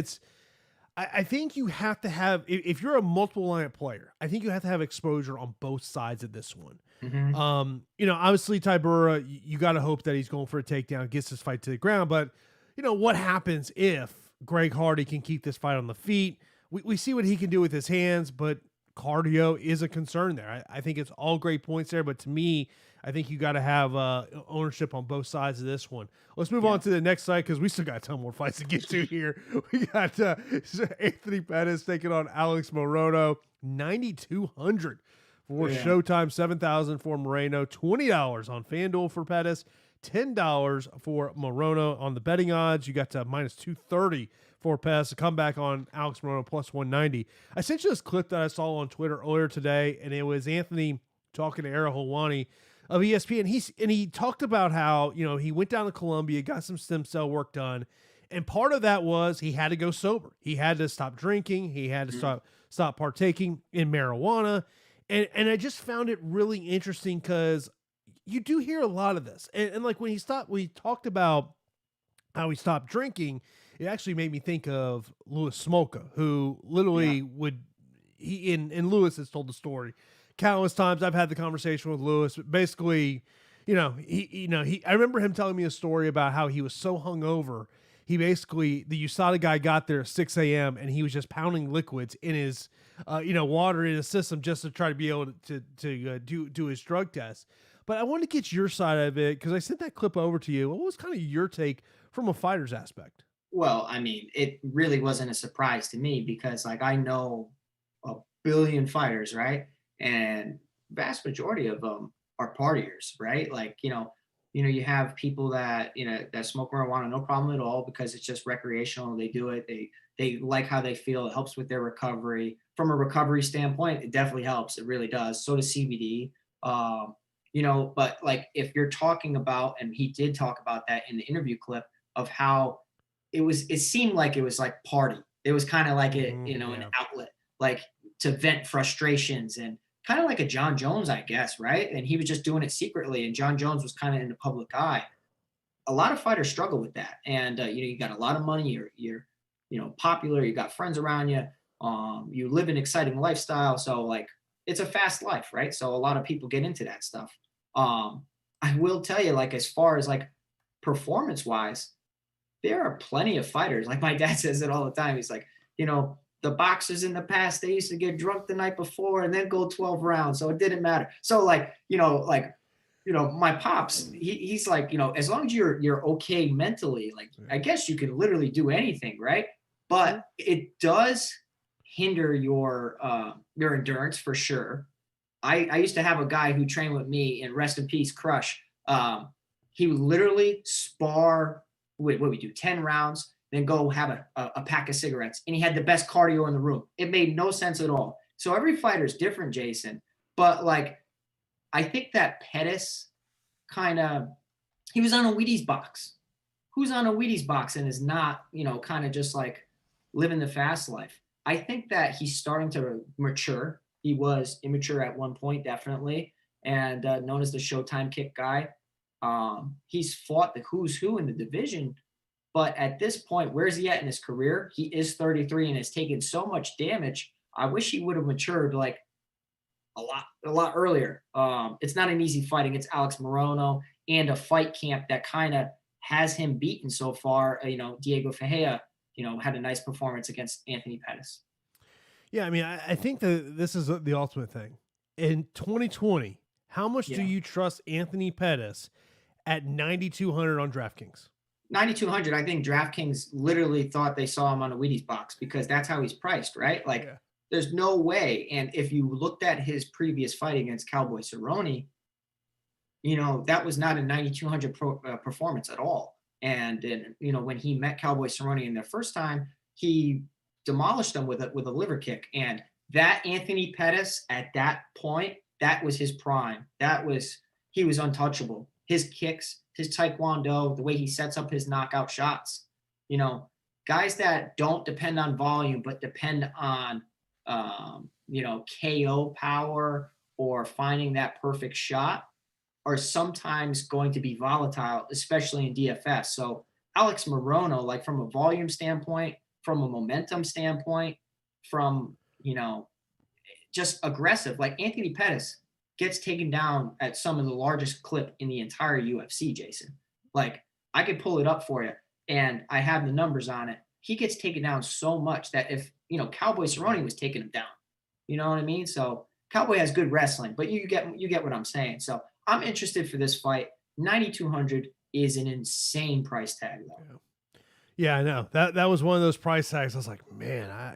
I think you have to have, if you're a multiple lineup player, I think you have to have exposure on both sides of this one.
Mm-hmm.
Obviously Tybura, you got to hope that he's going for a takedown, gets this fight to the ground, but what happens if Greg Hardy can keep this fight on the feet? We see what he can do with his hands, but cardio is a concern there. I think it's all great points there, but to me, I think you got to have ownership on both sides of this one. Let's move on to the next side because we still got a ton more fights to get to here. We got Anthony Pettis taking on Alex Morono, 9,200 for Showtime, 7,000 for Moreno, $20 on FanDuel for Pettis, $10 for Morono on the betting odds. You got minus 230 for Pettis. A comeback on Alex Morono plus 190. I sent you this clip that I saw on Twitter earlier today, and it was Anthony talking to Ara Helwani of ESPN. He talked about how, he went down to Colombia, got some stem cell work done. And part of that was he had to go sober. He had to stop drinking. He had to stop partaking in marijuana. And I just found it really interesting because you do hear a lot of this. And like when he talked about how he stopped drinking, it actually made me think of Louis Smolka, who literally and Louis has told the story countless times. I've had the conversation with Louis. Basically, I remember him telling me a story about how he was so hungover. The USADA guy got there at 6 a.m. and he was just pounding liquids in his, water in his system just to try to be able to do his drug test. But I wanted to get your side of it because I sent that clip over to you. What was kind of your take from a fighter's aspect?
Well, I mean, it really wasn't a surprise to me because I know a billion fighters, right? And vast majority of them are partiers, right? You have people that, that smoke marijuana, no problem at all, because it's just recreational. They do it. They like how they feel. It helps with their recovery. From a recovery standpoint, it definitely helps. It really does. So does CBD. But if you're talking about, and he did talk about that in the interview clip of how it seemed like it was like party. It was kind of like an outlet, like to vent frustrations and kind of like a John Jones, I guess, right? And he was just doing it secretly, and John Jones was kind of in the public eye. A lot of fighters struggle with that, and you got a lot of money, you're popular, you got friends around you, you live an exciting lifestyle, so it's a fast life, right? So a lot of people get into that stuff. I will tell you, as far as performance wise, there are plenty of fighters. Like my dad says it all the time. He's like, the boxers in the past, they used to get drunk the night before and then go 12 rounds. So it didn't matter. So my pops, he's like, as long as you're okay mentally, I guess you can literally do anything, right? But it does hinder your endurance for sure. I used to have a guy who trained with me, and rest in peace, Crush. He would literally spar, what we do, 10 rounds, then go have a pack of cigarettes. And he had the best cardio in the room. It made no sense at all. So every fighter is different, Jason. But I think that Pettis he was on a Wheaties box. Who's on a Wheaties box and is not, kind of just living the fast life? I think that he's starting to mature. He was immature at one point, definitely, and known as the Showtime kick guy. He's fought the who's who in the division, but at this point, where's he at in his career? He is 33 and has taken so much damage. I wish he would have matured a lot earlier. It's not an easy fight against Alex Morono and a fight camp that kind of has him beaten so far. Diego Ferreira, had a nice performance against Anthony Pettis.
Yeah, I mean, I think that this is the ultimate thing. In 2020, how much do you trust Anthony Pettis at 9,200 on DraftKings?
9,200, I think DraftKings literally thought they saw him on a Wheaties box because that's how he's priced, right? There's no way. And if you looked at his previous fight against Cowboy Cerrone, that was not a 9,200 performance at all. And when he met Cowboy Cerrone in their first time, he demolished him with a liver kick. And that Anthony Pettis at that point, that was his prime. He was untouchable. His kicks, his taekwondo, the way he sets up his knockout shots, guys that don't depend on volume, but depend on, KO power or finding that perfect shot are sometimes going to be volatile, especially in DFS. So Alex Morono, from a volume standpoint, from a momentum standpoint, from, just aggressive, Anthony Pettis gets taken down at some of the largest clip in the entire UFC, Jason. I could pull it up for you and I have the numbers on it. He gets taken down so much that if, Cowboy Cerrone was taking him down, you know what I mean? So Cowboy has good wrestling, but you get what I'm saying. So I'm interested for this fight. 9,200 is an insane price tag though.
Yeah, I know that was one of those price tags. I was like, man, I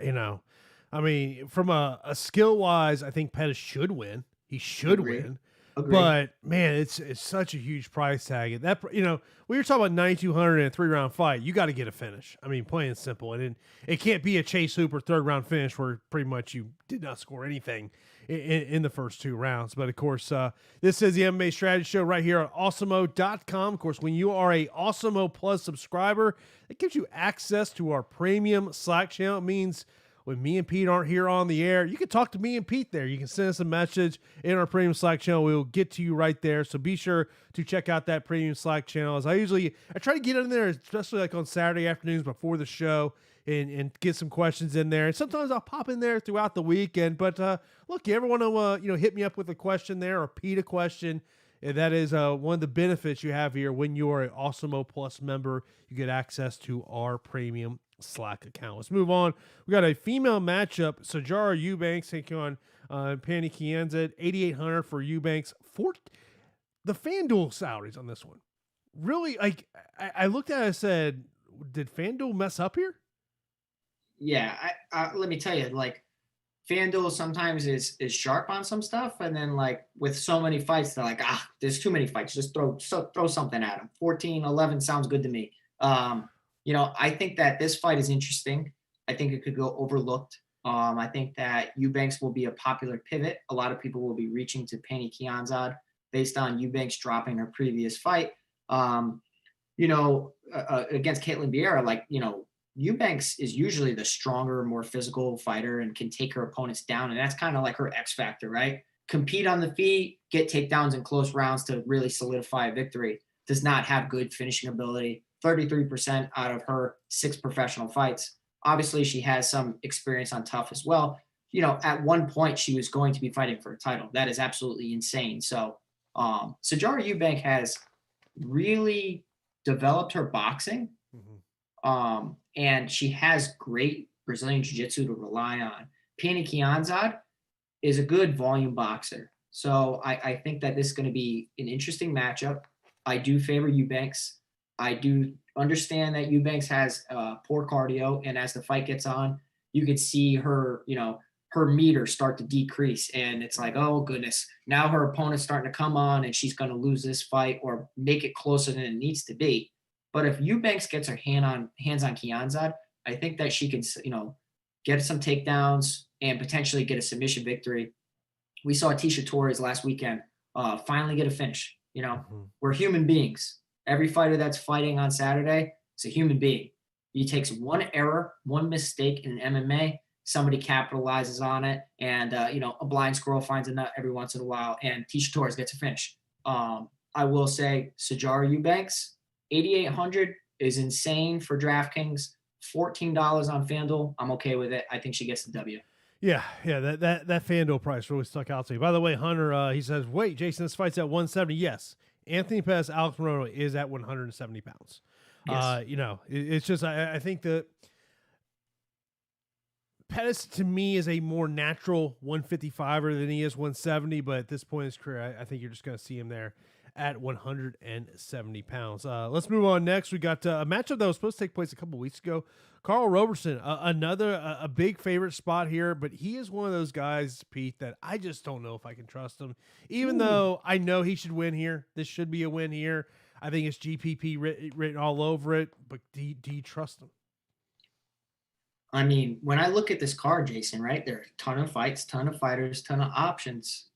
mean, from a skill wise, I think Pettis should win. He should win.
Agree.
But man, it's such a huge price tag. And that, when you're talking about 9,200 in a 3-round fight, you got to get a finish. I mean, plain and simple. And it can't be a Chase Hooper 3rd-round finish where pretty much you did not score anything in the first 2 rounds. But of course, this is the MMA Strategy Show right here on Awesemo.com. Of course, when you are a Awesemo Plus subscriber, it gives you access to our premium Slack channel. It means when me and Pete aren't here on the air, you can talk to me and Pete there. You can send us a message in our premium Slack channel. We will get to you right there. So be sure to check out that premium Slack channel. As I try to get in there, especially like on Saturday afternoons before the show, and get some questions in there. And sometimes I'll pop in there throughout the weekend. But look, you ever want to hit me up with a question there or Pete a question? And that is one of the benefits you have here when you are an Awesemo Plus member. You get access to our premium Slack account. Let's move on. We got a female matchup. Sijara Eubanks taking on Pannie Kianzad. 8,800 for Eubanks. The FanDuel salaries on this one. Really, like I looked at it and said, did FanDuel mess up here?
Yeah, let me tell you, like FanDuel sometimes is sharp on some stuff, and then like with so many fights, they're like, there's too many fights. Just throw something at them. 14, 11 sounds good to me. I think that this fight is interesting. I think it could go overlooked. I think that Eubanks will be a popular pivot. A lot of people will be reaching to Pannie Kianzad based on Eubanks dropping her previous fight. Against Caitlin Vieira, Eubanks is usually the stronger, more physical fighter and can take her opponents down. And that's kind of like her X factor, right? Compete on the feet, get takedowns in close rounds to really solidify a victory. Does not have good finishing ability. 33% out of her 6 professional fights. Obviously, she has some experience on tough as well. At one point, she was going to be fighting for a title. That is absolutely insane. So, Sijara Eubank has really developed her boxing. Mm-hmm. And she has great Brazilian jiu-jitsu to rely on. Pannie Kianzad is a good volume boxer. So I think that this is going to be an interesting matchup. I do favor Eubanks. I do understand that Eubanks has poor cardio, and as the fight gets on, you could see her, her meter start to decrease, and it's like, oh goodness, now her opponent's starting to come on, and she's going to lose this fight or make it closer than it needs to be. But if Eubanks gets her hands on Kianzad, I think that she can, get some takedowns and potentially get a submission victory. We saw Tisha Torres last weekend finally get a finish. Mm-hmm. We're human beings. Every fighter that's fighting on Saturday is a human being. He takes one error, one mistake in MMA, somebody capitalizes on it, and a blind squirrel finds a nut every once in a while, and Tisha Torres gets a finish. I will say Sijara Eubanks, 8,800 is insane for DraftKings. $14 on FanDuel. I'm okay with it. I think she gets the W.
Yeah, that FanDuel price really stuck out to me. By the way, Hunter, he says, wait, Jason, this fight's at 170. Yes. Anthony Pettis, Alex Morono is at 170 pounds. Yes. It's just, I think that Pettis to me is a more natural 155er than he is 170, but at this point in his career, I think you're just going to see him there at 170 pounds. Let's move on next. We got a matchup that was supposed to take place a couple weeks ago. Carl Roberson, a big favorite spot here, but he is one of those guys, Pete, that I just don't know if I can trust him. Even though I know he should win here. This should be a win here. I think it's GPP written all over it, but do you trust him?
I mean, when I look at this card, Jason, right, there are a ton of fights, ton of fighters, ton of options.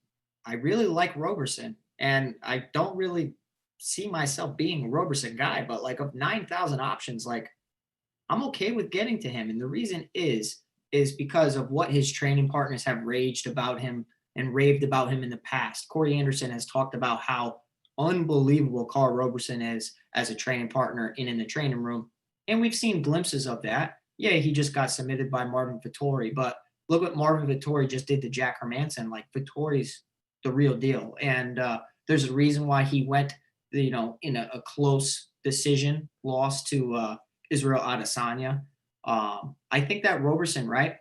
I really like Roberson. And I don't really see myself being a Roberson guy, but like of 9,000 options, I'm okay with getting to him. And the reason is because of what his training partners have raved about him in the past. Corey Anderson has talked about how unbelievable Carl Roberson is as a training partner in the training room. And we've seen glimpses of that. Yeah, he just got submitted by Marvin Vettori, but look what Marvin Vettori just did to Jack Hermanson. Vettori's the real deal. And, there's a reason why he went, in a close decision loss to Israel Adesanya. I think that Roberson, right,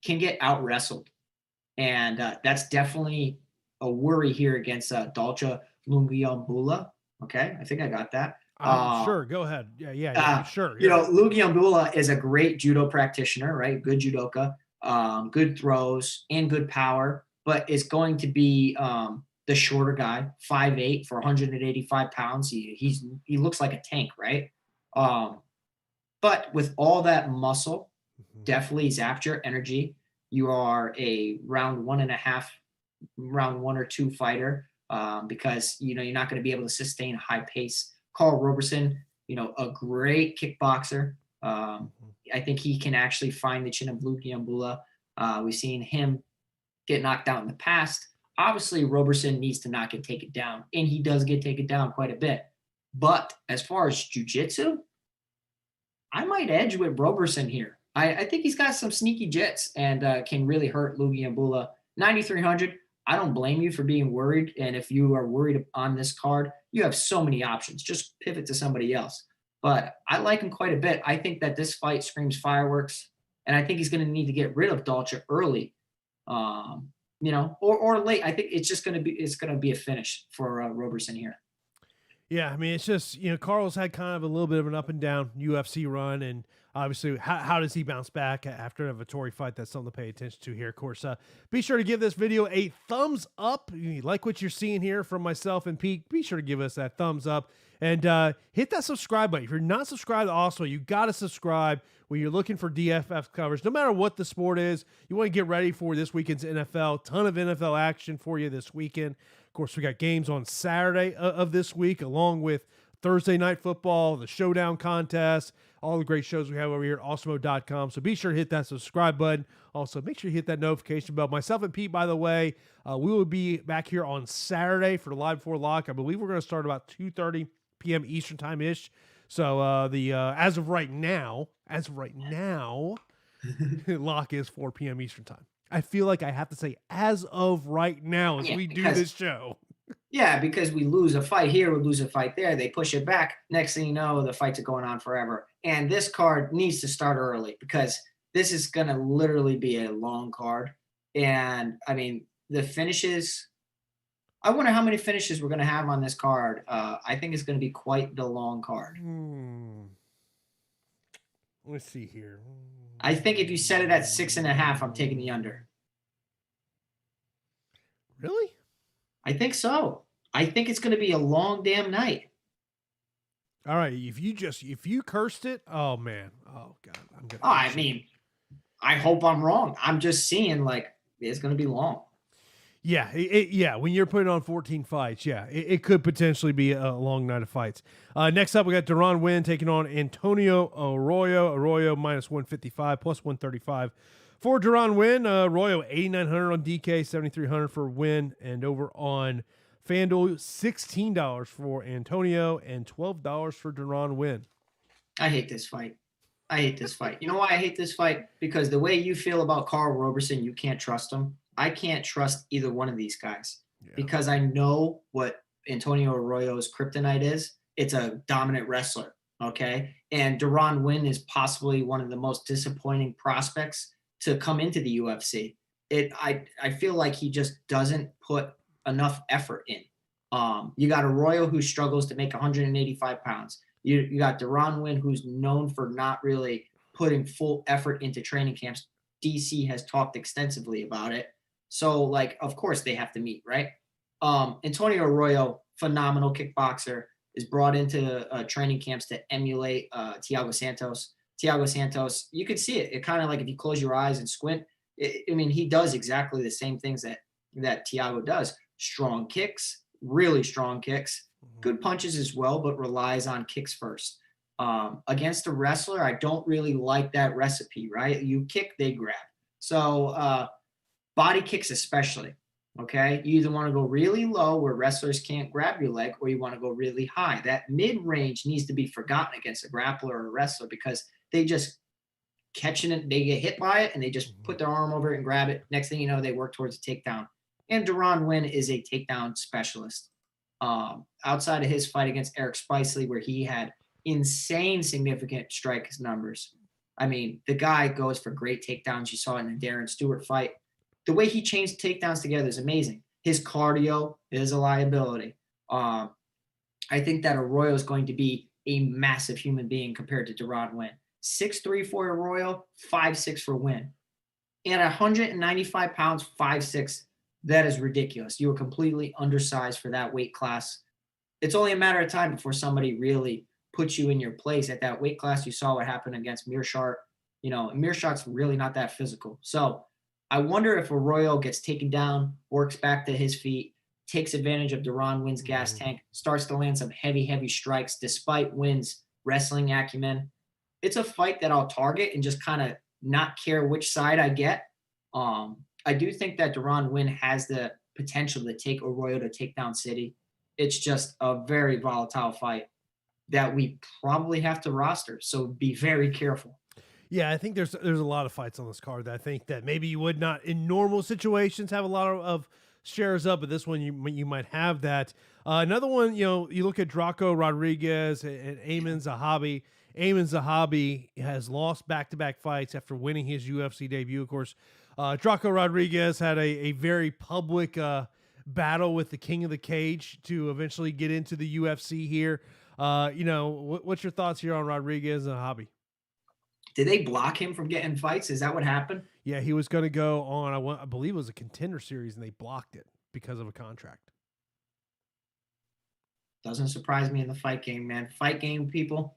can get out-wrestled. And that's definitely a worry here against Dalcha Lungiambula. Okay, I think I got that.
Sure, go ahead. Yeah, sure.
Lungiambula is a great judo practitioner, right? Good judoka, good throws and good power, but is going to be the shorter guy, 5'8" for 185 pounds. He looks like a tank, right? But with all that muscle, definitely zapped your energy. You are a round 1.5, round 1 or 2 fighter, because you're not going to be able to sustain a high pace. Carl Roberson, a great kickboxer. I think he can actually find the chin of Luke Yambula. We've seen him get knocked out in the past. Obviously, Roberson needs to not get taken down, and he does get taken down quite a bit. But as far as jiu-jitsu, I might edge with Roberson here. I think he's got some sneaky jits and can really hurt Lugi Yambula. 9,300. I don't blame you for being worried. And if you are worried on this card, you have so many options. Just pivot to somebody else. But I like him quite a bit. I think that this fight screams fireworks, and I think he's going to need to get rid of Dalcha early, or late. I think it's going to be a finish for Roberson here.
Yeah, I mean, it's just, Carl's had kind of a little bit of an up and down UFC run, and obviously, how does he bounce back after a Vettori fight? That's something to pay attention to here. Of course, be sure to give this video a thumbs up. If you like what you're seeing here from myself and Pete, be sure to give us that thumbs up and hit that subscribe button. If you're not subscribed, also, you got to subscribe when you're looking for DFF coverage. No matter what the sport is, you want to get ready for this weekend's NFL. Ton of NFL action for you this weekend. Of course, we got games on Saturday of this week, along with Thursday Night Football, the Showdown contest, all the great shows we have over here at Awesemo.com. So be sure to hit that subscribe button. Also, make sure you hit that notification bell. Myself and Pete, by the way, we will be back here on Saturday for the Live Before Lock. I believe we're going to start about 2:30 p.m. Eastern time-ish. So as of right now, lock is 4 p.m. Eastern time. I feel like I have to say as of right now as we do this show.
Yeah, because we lose a fight here, we lose a fight there. They push it back. Next thing you know, the fights are going on forever. And this card needs to start early because this is going to literally be a long card. And, I mean, the finishes, I wonder how many finishes we're going to have on this card. I think it's going to be quite the long card.
Let's see here.
I think if you set it at 6.5, I'm taking the under.
Really?
I think so. I think it's going to be a long damn night.
All right. If you cursed it, oh man. Oh God.
I mean, I hope I'm wrong. I'm just seeing it's going to be long.
Yeah. When you're putting on 14 fights, it could potentially be a long night of fights. Next up, we got Deron Winn taking on Antonio Arroyo. Arroyo minus 155 plus 135 for Deron Winn. Arroyo 8,900 on DK, 7,300 for Winn, and over on FanDuel, $16 for Antonio and $12 for Deron Winn.
I hate this fight. You know why I hate this fight? Because the way you feel about Carl Roberson, you can't trust him. I can't trust either one of these guys because I know what Antonio Arroyo's kryptonite is. It's a dominant wrestler, okay? And Deron Winn is possibly one of the most disappointing prospects to come into the UFC. I feel like he just doesn't put enough effort in. You got Arroyo who struggles to make 185 pounds. You got Deron Winn who's known for not really putting full effort into training camps. DC has talked extensively about it. So, of course they have to meet, right? Antonio Arroyo, phenomenal kickboxer, is brought into training camps to emulate Thiago Santos. Thiago Santos, you could see it. It kind of if you close your eyes and squint, he does exactly the same things that Thiago does. Strong kicks, really strong kicks, good punches as well, but relies on kicks first. Against a wrestler, I don't really like that recipe, right? You kick, they grab. So body kicks especially, okay? You either want to go really low where wrestlers can't grab your leg, or you want to go really high. That mid-range needs to be forgotten against a grappler or a wrestler because they just catching it, they get hit by it, and they just put their arm over it and grab it. Next thing you know, they work towards a takedown. And Deron Winn is a takedown specialist. Outside of his fight against Eric Spicely, where he had insane significant strike numbers. I mean, the guy goes for great takedowns. You saw it in the Darren Stewart fight. The way he changed takedowns together is amazing. His cardio is a liability. I think that Arroyo is going to be a massive human being compared to Deron Winn. 6'3" for Arroyo, 5'6" for Winn. And 195 pounds, 5'6", That is ridiculous. You were completely undersized for that weight class. It's only a matter of time before somebody really puts you in your place at that weight class. You saw what happened against Meerschaert. Meerschaert's really not that physical. So I wonder if Arroyo gets taken down, works back to his feet, takes advantage of Deron Wynn's gas tank, starts to land some heavy, heavy strikes despite Wynn's wrestling acumen. It's a fight that I'll target and just kind of not care which side I get. I do think that Deron Wynn has the potential to take Arroyo to Takedown City. It's just a very volatile fight that we probably have to roster. So be very careful.
Yeah, I think there's a lot of fights on this card that I think that maybe you would not in normal situations have a lot of shares up, but this one you might have that. Another one, you look at Draco Rodriguez and Amin Zahabi. Amin Zahabi has lost back-to-back fights after winning his UFC debut. Of course, Draco Rodriguez had a very public battle with the King of the Cage to eventually get into the UFC here. What's your thoughts here on Rodriguez and Zahabi?
Did they block him from getting fights? Is that what happened?
Yeah, he was going to go on, I believe it was a Contender Series, and they blocked it because of a contract.
Doesn't surprise me in the fight game, man. Fight game, people,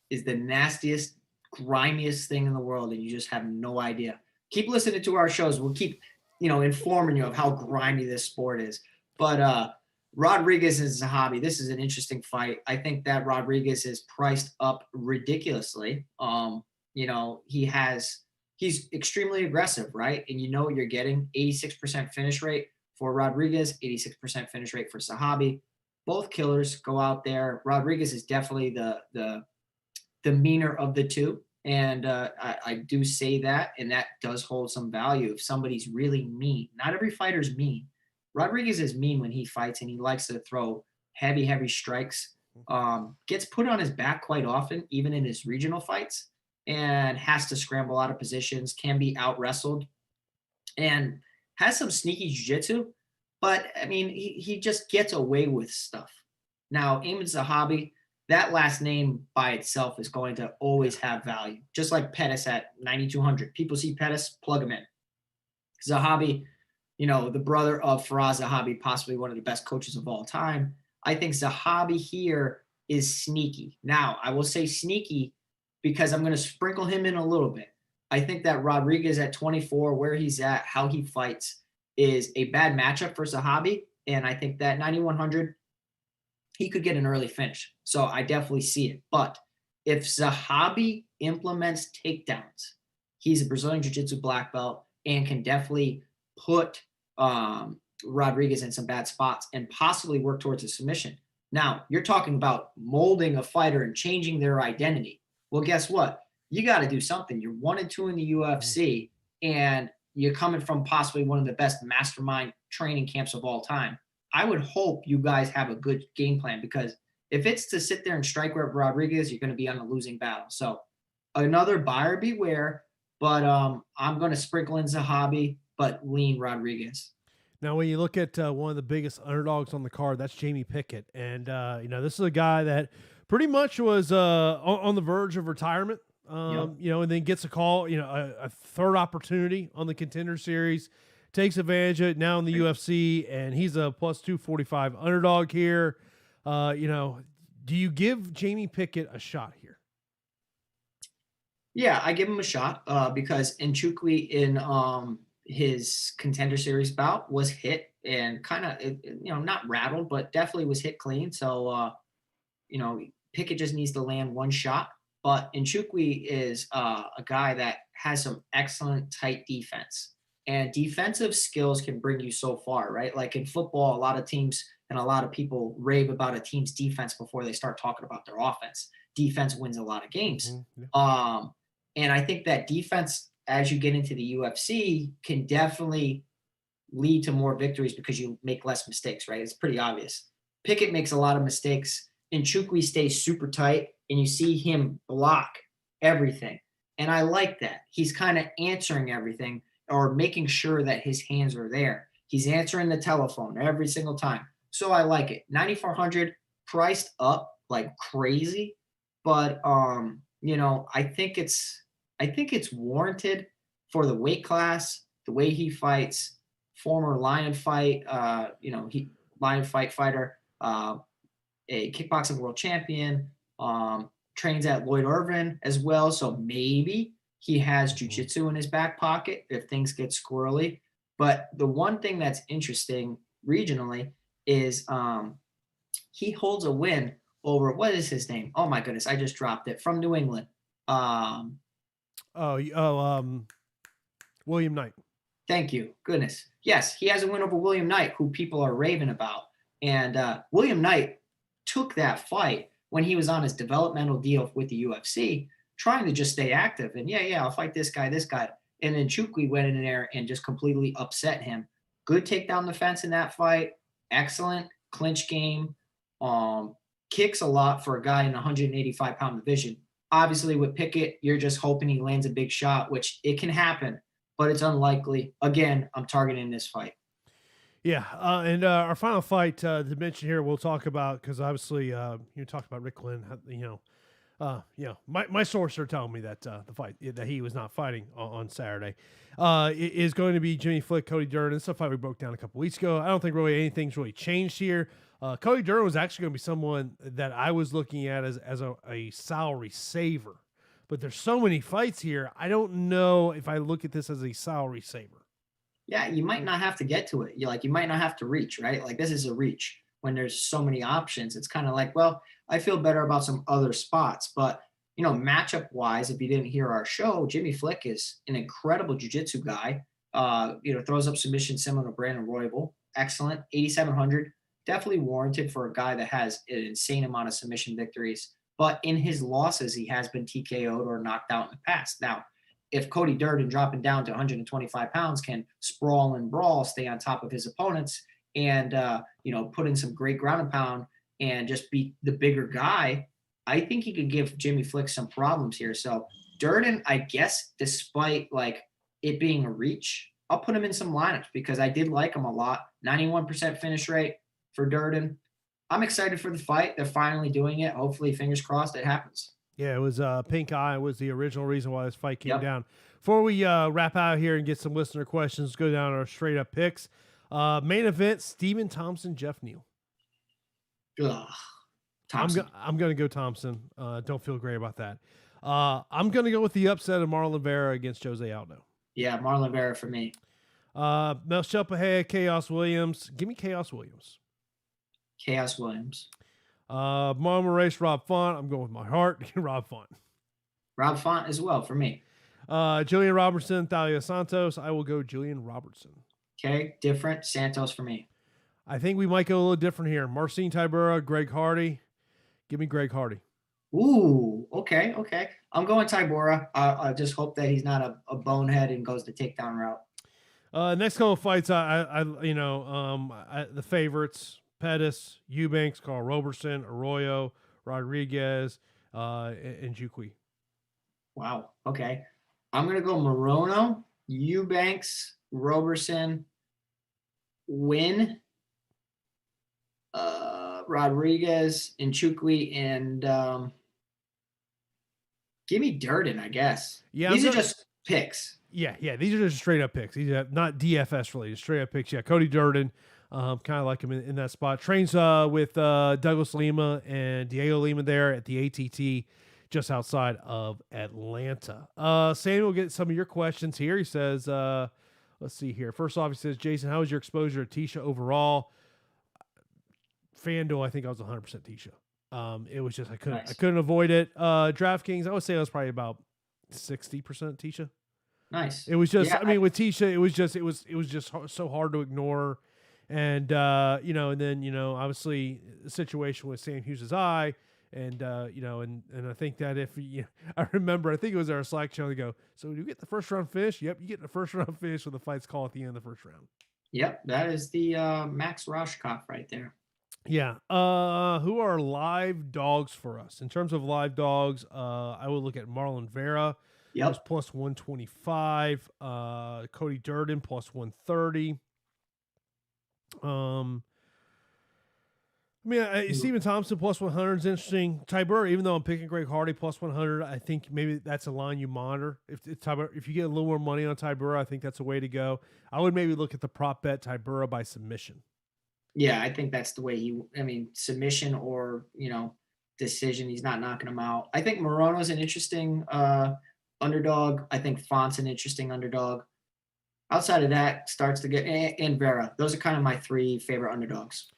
is the nastiest, grimiest thing in the world, and you just have no idea. Keep listening to our shows. We'll keep, informing you of how grimy this sport is. But Rodriguez and Zahabi, this is an interesting fight. I think that Rodriguez is priced up ridiculously. He's extremely aggressive, right? And you know what you're getting. 86% finish rate for Rodriguez, 86% finish rate for Zahabi. Both killers go out there. Rodriguez is definitely the meaner of the two. And I do say that, and that does hold some value if somebody's really mean. Not every fighter's mean. Rodriguez is mean when he fights, and he likes to throw heavy, heavy strikes. Gets put on his back quite often, even in his regional fights, and has to scramble out of positions, can be out-wrestled, and has some sneaky jiu-jitsu. But, I mean, he just gets away with stuff. Now, Amin Zahabi, that last name by itself is going to always have value, just like Pettis at 9,200. People see Pettis, plug him in. Zahabi, the brother of Faraz Zahabi, possibly one of the best coaches of all time. I think Zahabi here is sneaky. Now, I will say sneaky because I'm going to sprinkle him in a little bit. I think that Rodriguez at 24, where he's at, how he fights, is a bad matchup for Zahabi. And I think that 9,100, he could get an early finish. So I definitely see it. But if Zahabi implements takedowns, he's a Brazilian Jiu-Jitsu black belt and can definitely put Rodriguez in some bad spots and possibly work towards a submission. Now, you're talking about molding a fighter and changing their identity. Well, guess what? You got to do something. You're 1-2 in the UFC, and you're coming from possibly one of the best mastermind training camps of all time. I would hope you guys have a good game plan, because if it's to sit there and strike rep Rodriguez, you're going to be on a losing battle. So another buyer beware, but I'm going to sprinkle in Zahabi, but lean Rodriguez.
Now, when you look at one of the biggest underdogs on the card, that's Jamie Pickett. And, this is a guy that pretty much was on the verge of retirement, and then gets a call, a third opportunity on the Contender Series, takes advantage of it now in the UFC, and he's a plus 245 underdog here. Do you give Jamie Pickett a shot here?
Yeah, I give him a shot because Nchukwi in his Contender Series bout was hit and kind of, not rattled, but definitely was hit clean. So, Pickett just needs to land one shot. But Nchukwi is a guy that has some excellent tight defense. And defensive skills can bring you so far, right? Like in football, a lot of teams and a lot of people rave about a team's defense before they start talking about their offense. Defense wins a lot of games. Mm-hmm. And I think that defense, as you get into the UFC, can definitely lead to more victories because you make less mistakes, right? It's pretty obvious. Pickett makes a lot of mistakes. Nchukwi stays super tight, and you see him block everything. And I like that. He's kind of answering everything or making sure that his hands are there. He's answering the telephone every single time. So I like it. 9,400 priced up like crazy, but I think it's warranted for the weight class, the way he fights, former Lion Fight, Lion Fight fighter, a kickboxing world champion, trains at Lloyd Irvin as well. So maybe he has jiu-jitsu in his back pocket if things get squirrely. But the one thing that's interesting regionally is he holds a win over, what is his name? Oh my goodness, I just dropped it, from New England.
William Knight.
Thank you. Goodness. Yes, he has a win over William Knight, who people are raving about. And William Knight took that fight when he was on his developmental deal with the UFC, trying to just stay active. And I'll fight this guy. And then Chukwi went in there and just completely upset him. Good takedown defense in that fight. Excellent clinch game. Kicks a lot for a guy in the 185-pound division. Obviously, with Pickett, you're just hoping he lands a big shot, which it can happen, but it's unlikely. Again, I'm targeting this fight.
Yeah, and our final fight to mention here, we'll talk about, because obviously you talked about Rick Glenn. My sources are telling me that the fight that he was not fighting on Saturday is going to be Jimmy Flick, Cody Durden. It's a fight we broke down a couple weeks ago. I don't think really anything's really changed here. Cody Durden was actually going to be someone that I was looking at as a salary saver, but there's so many fights here. I don't know if I look at this as a salary saver.
Yeah, you might not have to get to it. You might not have to reach, right? Like, this is a reach when there's so many options. It's kind of like, well, I feel better about some other spots. But, matchup wise, if you didn't hear our show, Jimmy Flick is an incredible jiu-jitsu guy. Throws up submissions similar to Brandon Royval. Excellent. 8,700. Definitely warranted for a guy that has an insane amount of submission victories. But in his losses, he has been TKO'd or knocked out in the past. Now, if Cody Durden, dropping down to 125 pounds, can sprawl and brawl, stay on top of his opponents, and put in some great ground and pound and just be the bigger guy, I think he could give Jimmy Flick some problems here. So Durden, I guess, despite like it being a reach, I'll put him in some lineups because I did like him a lot. 91% finish rate for Durden. I'm excited for the fight. They're finally doing it. Hopefully, fingers crossed, it happens.
Yeah, it was pink eye was the original reason why this fight came down. Before we wrap out here and get some listener questions, let's go down our straight up picks. Main event: Stephen Thompson, Jeff Neal.
Thompson.
I'm going to go Thompson. Don't feel great about that. I'm going to go with the upset of Marlon Vera against Jose Aldo.
Yeah, Marlon Vera for me.
Melchel Pereira, Chaos Williams. Give me Chaos Williams.
Chaos Williams.
Marlon Moraes, Rob Font. I'm going with my heart. Rob Font.
Rob Font as well for me.
Julian Robertson, Thalia Santos. I will go Julian Robertson. Okay,
different. Santos for me.
I think we might go a little different here. Marcin Tybura, Greg Hardy. Give me Greg Hardy.
Ooh, okay. I'm going Tybura. I just hope that he's not a bonehead and goes the takedown route.
Next couple of fights, the favorites: Pettis, Eubanks, Carl Roberson, Arroyo, Rodriguez, and Chukwi.
Wow. Okay. I'm going to go Morono, Eubanks, Roberson, Win, Rodriguez, and Chukwi, and give me Durden, I guess.
Yeah,
these are just picks.
Yeah. These are just straight up picks. These are not DFS related, straight up picks. Yeah, Cody Durden, kind of like him in that spot. Trains with Douglas Lima and Diego Lima there at the ATT, just outside of Atlanta. Samuel, get some of your questions here. He says, let's see here. First off, he says, Jason, how was your exposure to Tisha overall? FanDuel, I think I was 100% Tisha. It was just I couldn't avoid it. DraftKings, I would say I was probably about 60% Tisha.
Nice.
It was just with Tisha, it was just so hard to ignore. And and then obviously the situation with Sam Hughes' eye. And and I think that I remember, I think it was our Slack channel to go, so do you get the first round finish? Yep, you get the first round finish with the fight's call at the end of the first round.
Yep, that is the Max Roshkoff right there.
Yeah. Who are live dogs for us? In terms of live dogs, I would look at Marlon Vera.
Yep.
Plus 125. Cody Durden plus 130. I mean, Stephen Thompson plus 100 is interesting. Tybura, even though I'm picking Greg Hardy plus 100, I think maybe that's a line you monitor. If you get a little more money on Tybura, I think that's a way to go. I would maybe look at the prop bet Tybura by submission.
Yeah, I think that's the way submission or, decision. He's not knocking him out. I think Morono's an interesting underdog. I think Font's an interesting underdog. Outside of that, starts to get, and Vera. Those are kind of my 3 favorite underdogs.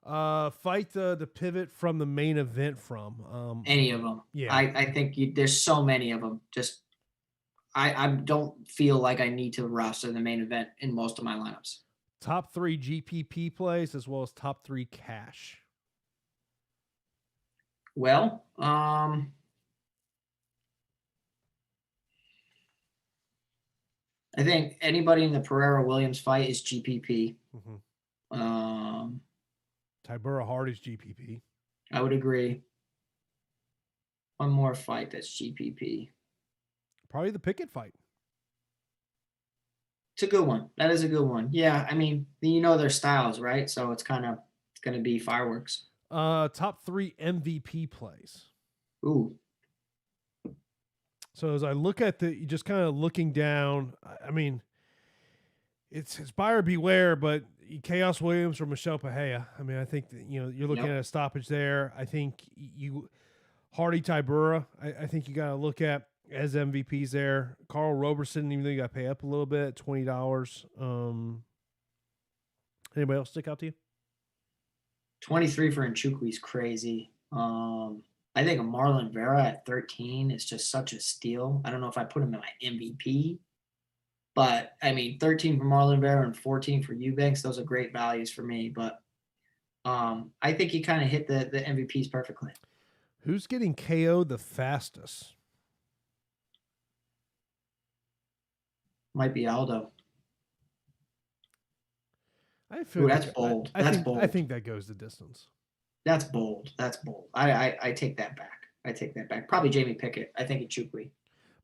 Fight the pivot from the main event from
any of them.
Yeah,
I think there's so many of them. Just I don't feel like I need to roster the main event in most of my lineups.
Top 3 GPP plays as well as top 3 cash.
Well, I think anybody in the Pereira Williams fight is GPP.
Tybura Hardy's GPP.
I would agree. One more fight that's GPP.
Probably the Pickett fight.
It's a good one. That is a good one. Yeah, I mean, their styles, right? So it's going to be fireworks.
Top 3 MVP plays.
Ooh.
So as I look at just kind of looking down, I mean, it's buyer beware, but Chaos Williams or Michelle Pahea. I mean, I think that, you're looking at a stoppage there. I think Hardy Tybura, I think you got to look at as MVPs there. Carl Roberson, even though you got to pay up a little bit, $20. Anybody else stick out to you?
23 for Nchukwu is crazy. I think a Marlon Vera at 13 is just such a steal. I don't know if I put him in my MVP, but I mean, 13 for Marlon Vera and 14 for Eubanks. Those are great values for me, but I think he kind of hit the MVPs perfectly.
Who's getting KO'd the fastest?
Might be Aldo.
I feel
that's bold. That's bold.
I think that goes the distance.
That's bold. That's bold. I take that back. Probably Jamie Pickett. I think Nchukwu.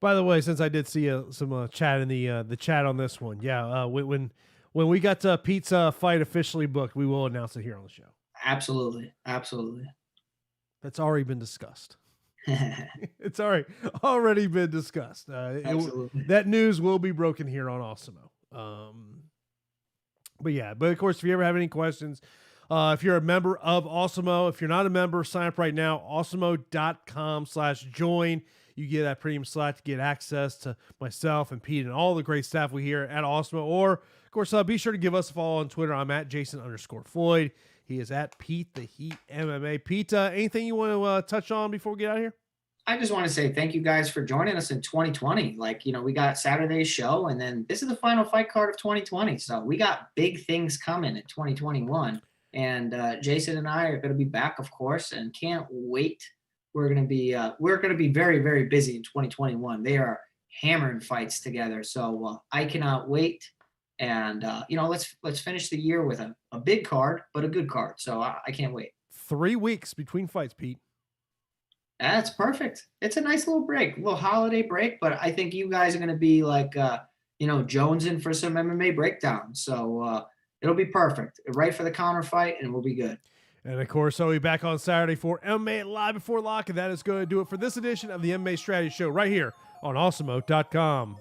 By the way, since I did see some chat in the chat on this one, yeah, when we got Pete's fight officially booked, we will announce it here on the show.
Absolutely.
That's already been discussed. It's already been discussed. That news will be broken here on Awesemo. But of course, if you ever have any questions, if you're a member of Awesemo, if you're not a member, sign up right now, awesemo.com/join. You get that premium slot to get access to myself and Pete and all the great staff we here at Awesemo. Or, of course, be sure to give us a follow on Twitter. I'm at Jason_Floyd. He is at Pete the Heat MMA. Pete, anything you want to touch on before we get out of here?
I just want to say thank you guys for joining us in 2020. We got Saturday's show, and then this is the final fight card of 2020. So we got big things coming in 2021. And Jason and I are going to be back, of course, and can't wait. We're going to be very, very busy in 2021. They are hammering fights together. So I cannot wait. And, let's finish the year with a big card, but a good card. So I can't wait.
3 weeks between fights, Pete.
That's perfect. It's a nice little break, a little holiday break, but I think you guys are going to be jonesing for some MMA breakdown. So it'll be perfect. Right for the counter fight, and we'll be good.
And, of course, I'll be back on Saturday for MMA Live Before Lock, and that is going to do it for this edition of the MMA Strategy Show right here on Awesemo.com.